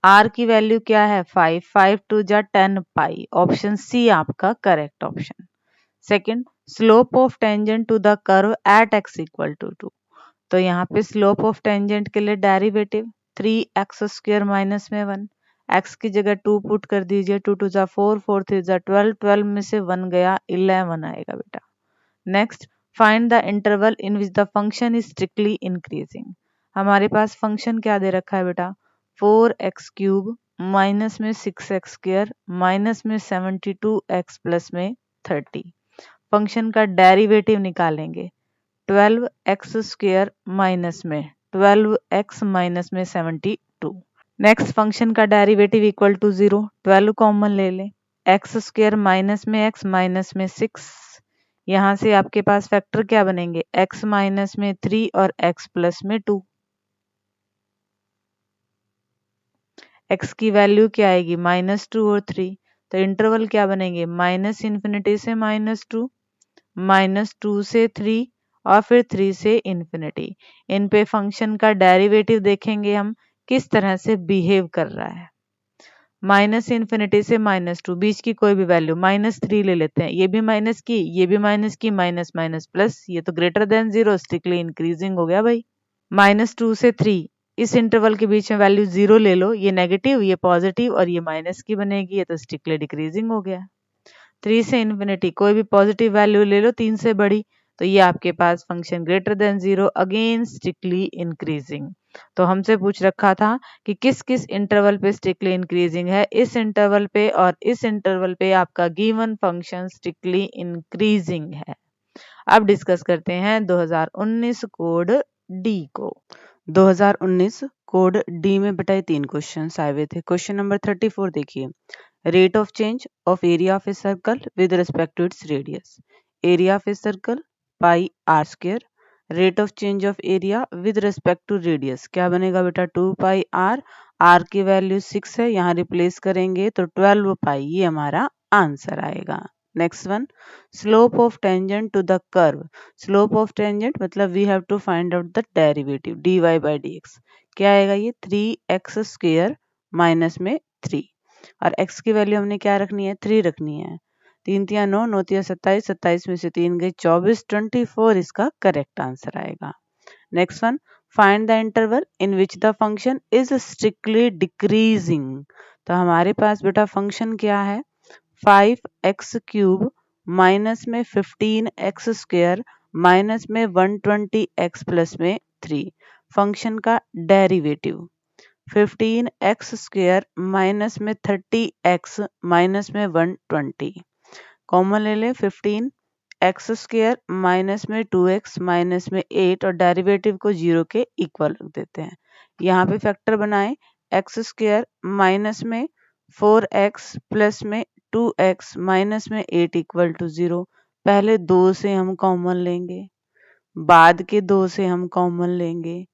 r की वैल्यू क्या है 5, 5 2 जा 10π। ऑप्शन सी आपका correct option. Second, slope of tangent to the curve at x equal to 2। तो यहाँ पे स्लोप ऑफ टेंजेंट के लिए डेरिवेटिव 3x स्क्वायर माइनस में 1, x की जगह 2 पुट कर दीजिए, 2 टू जा 4, 4 3 जा 12, 12 में से 1 गया 11 आएगा बेटा। Next, find the interval in which the function is strictly increasing. हमारे पास फंक्शन क्या दे रखा है बेटा, 4x क्यूब माइनस में 6x स्क्वायर माइनस में 72x प्लस में 30। फंक्शन का डेरिवेटिव निकालेंगे, 12x स्क्वायर माइनस में 12x माइनस में 72। नेक्स्ट, फंक्शन का डेरिवेटिव इक्वल टू 0, 12 कॉमन ले लें, x स्क्वायर माइनस में x माइनस में 6। यहाँ से आपके पास फैक्टर क्या बनेंगे, x माइनस में 3 और x प्लस में 2। x की वैल्यू क्या आएगी, -2 और 3। तो इंटरवल क्या बनेंगे, माइनस इन्फिनिटी से -2, -2 से 3 और फिर 3 से इन्फिनिटी। इन पे फंक्शन का डेरिवेटिव देखेंगे हम किस तरह से बिहेव कर रहा है। माइनस इन्फिनिटी से -2, बीच की कोई भी वैल्यू, -3 ले लेते हैं, ये भी माइनस की, ये भी माइनस की, माइनस माइनस प्लस, ये तो ग्रेटर देन 0, स्ट्रिक्टली इंक्रीजिंग हो गया भाई। -2 से 3, इस इंटरवल के बीच में वैल्यू 0 ले लो, ये नेगेटिव, ये पॉजिटिव और ये माइनस की बनेगी, ये तो स्ट्रिक्टली डिक्रीजिंग हो गया। 3 से इन्फिनिटी, कोई भी पॉजिटिव वैल्यू ले लो 3 से बड़ी, तो ये आपके पास function greater than 0, again strictly increasing. तो हमसे पूछ रखा था कि किस किस इंटरवल पे स्ट्रिक्टली इंक्रीजिंग है, इस इंटरवल पे और इस इंटरवल पे आपका गिवन फंक्शन स्ट्रिक्टली इंक्रीजिंग है। अब डिस्कस करते हैं 2019 कोड डी को। 2019 कोड डी में बेटा 3 क्वेश्चन आए हुए थे। क्वेश्चन नंबर 34 देखिए, rate of change of area of a circle with respect to its radius. Area of a circle pi r square, rate of change of area with respect to radius क्या बनेगा बेटा, 2 pi r. R की value 6 है, यहाँ replace करेंगे तो 12 पाई, ये हमारा आंसर आएगा। Next one, slope of tangent to the curve. Slope of tangent मतलब we have to find out the derivative, dy by dx क्या आएगा, ये 3x स्क्वायर माइनस में 3 और x की वैल्यू हमने क्या रखनी है, 3 रखनी है। 3 तिया 9, 9 तिया 27, 27 में से 3 गई 24, 24 इसका करेक्ट आंसर आएगा। Next one, find the interval in which the function is strictly decreasing. तो हमारे पास बेटा फंक्शन क्या है, 5x क्यूब माइनस में 15x स्क्वायर माइनस में 120x प्लस में 3। फंक्शन का डेरिवेटिव 15x स्क्वायर माइनस में 30x माइनस में 120, कॉमन ले ले, 15x स्क्वायर माइनस में 2x माइनस में 8 और डेरिवेटिव को 0 के इक्वल रख देते हैं। यहाँ पे फैक्टर बनाएं, x स्क्वायर माइनस में 4x प्लस में 2x माइनस में 8 इक्वल टू 0। पहले 2 से हम कॉमन लेंगे, बाद के 2 से हम कॉमन लेंगे,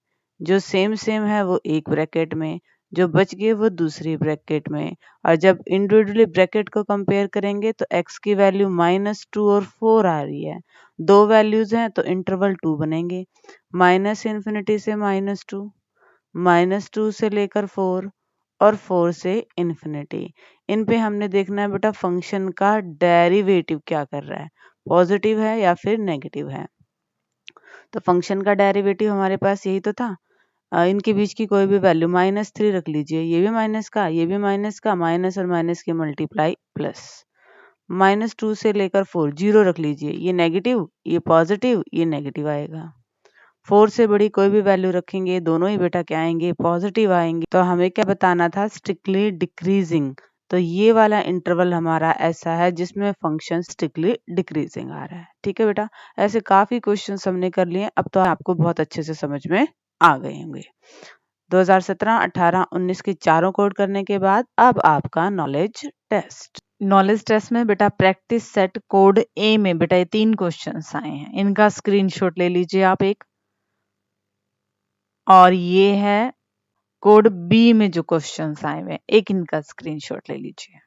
जो सेम सेम है वो एक ब्रैकेट में, जो बच गए वो दूसरी ब्रैकेट में। और जब इंडिविजुअली ब्रैकेट को कंपेयर करेंगे तो x की वैल्यू -2 और 4 आ रही है, दो वैल्यूज हैं तो इंटरवल 2 बनेंगे, माइनस इन्फिनिटी से -2, -2 से लेकर 4 और 4 से इन्फिनिटी। इन पे हमने देखना है बेटा फंक्शन का डेरिवेटिव क्या कर रहा है, पॉजिटिव है या फिर नेगेटिव है। तो फंक्शन का डेरिवेटिव हमारे पास यही तो था, इनके बीच की कोई भी वैल्यू, -3 रख लीजिए, ये भी माइनस का, ये भी माइनस का, माइनस और माइनस की मल्टीप्लाई प्लस, -2 से लेकर 4, 0 रख लीजिए, ये नेगेटिव, ये पॉजिटिव, ये नेगेटिव आएगा। 4 से बड़ी कोई भी वैल्यू रखेंगे, दोनों ही बेटा क्या आएंगे, पॉजिटिव आएंगे। तो हमें क्या बताना था, स्ट्रिक्टली डिक्रीजिंग। तो ये वाला इंटरवल हमारा ऐसा है जिसमें फंक्शन स्ट्रिक्टली डिक्रीजिंग आ रहा है। ठीक है बेटा, ऐसे काफी क्वेश्चंस हमने कर लिए, अब तो आपको बहुत अच्छे से समझ में आ गए होंगे। 2017, 18, 19 के चारों कोड करने के बाद अब आपका नॉलेज टेस्ट। नॉलेज टेस्ट में बेटा प्रैक्टिस सेट कोड ए में बेटा ये 3 क्वेश्चंस आए हैं, इनका स्क्रीनशॉट ले लीजिए आप एक, और ये है कोड बी में जो क्वेश्चंस आए हुए हैं, एक इनका स्क्रीनशॉट ले लीजिए।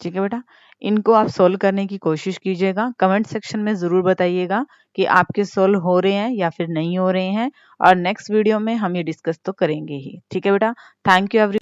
ठीक है बेटा, इनको आप सोल्व करने की कोशिश कीजिएगा, कमेंट सेक्शन में जरूर बताइएगा कि आपके सोल्व हो रहे हैं या फिर नहीं हो रहे हैं, और नेक्स्ट वीडियो में हम ये डिस्कस तो करेंगे ही। ठीक है बेटा, थैंक यू एवरी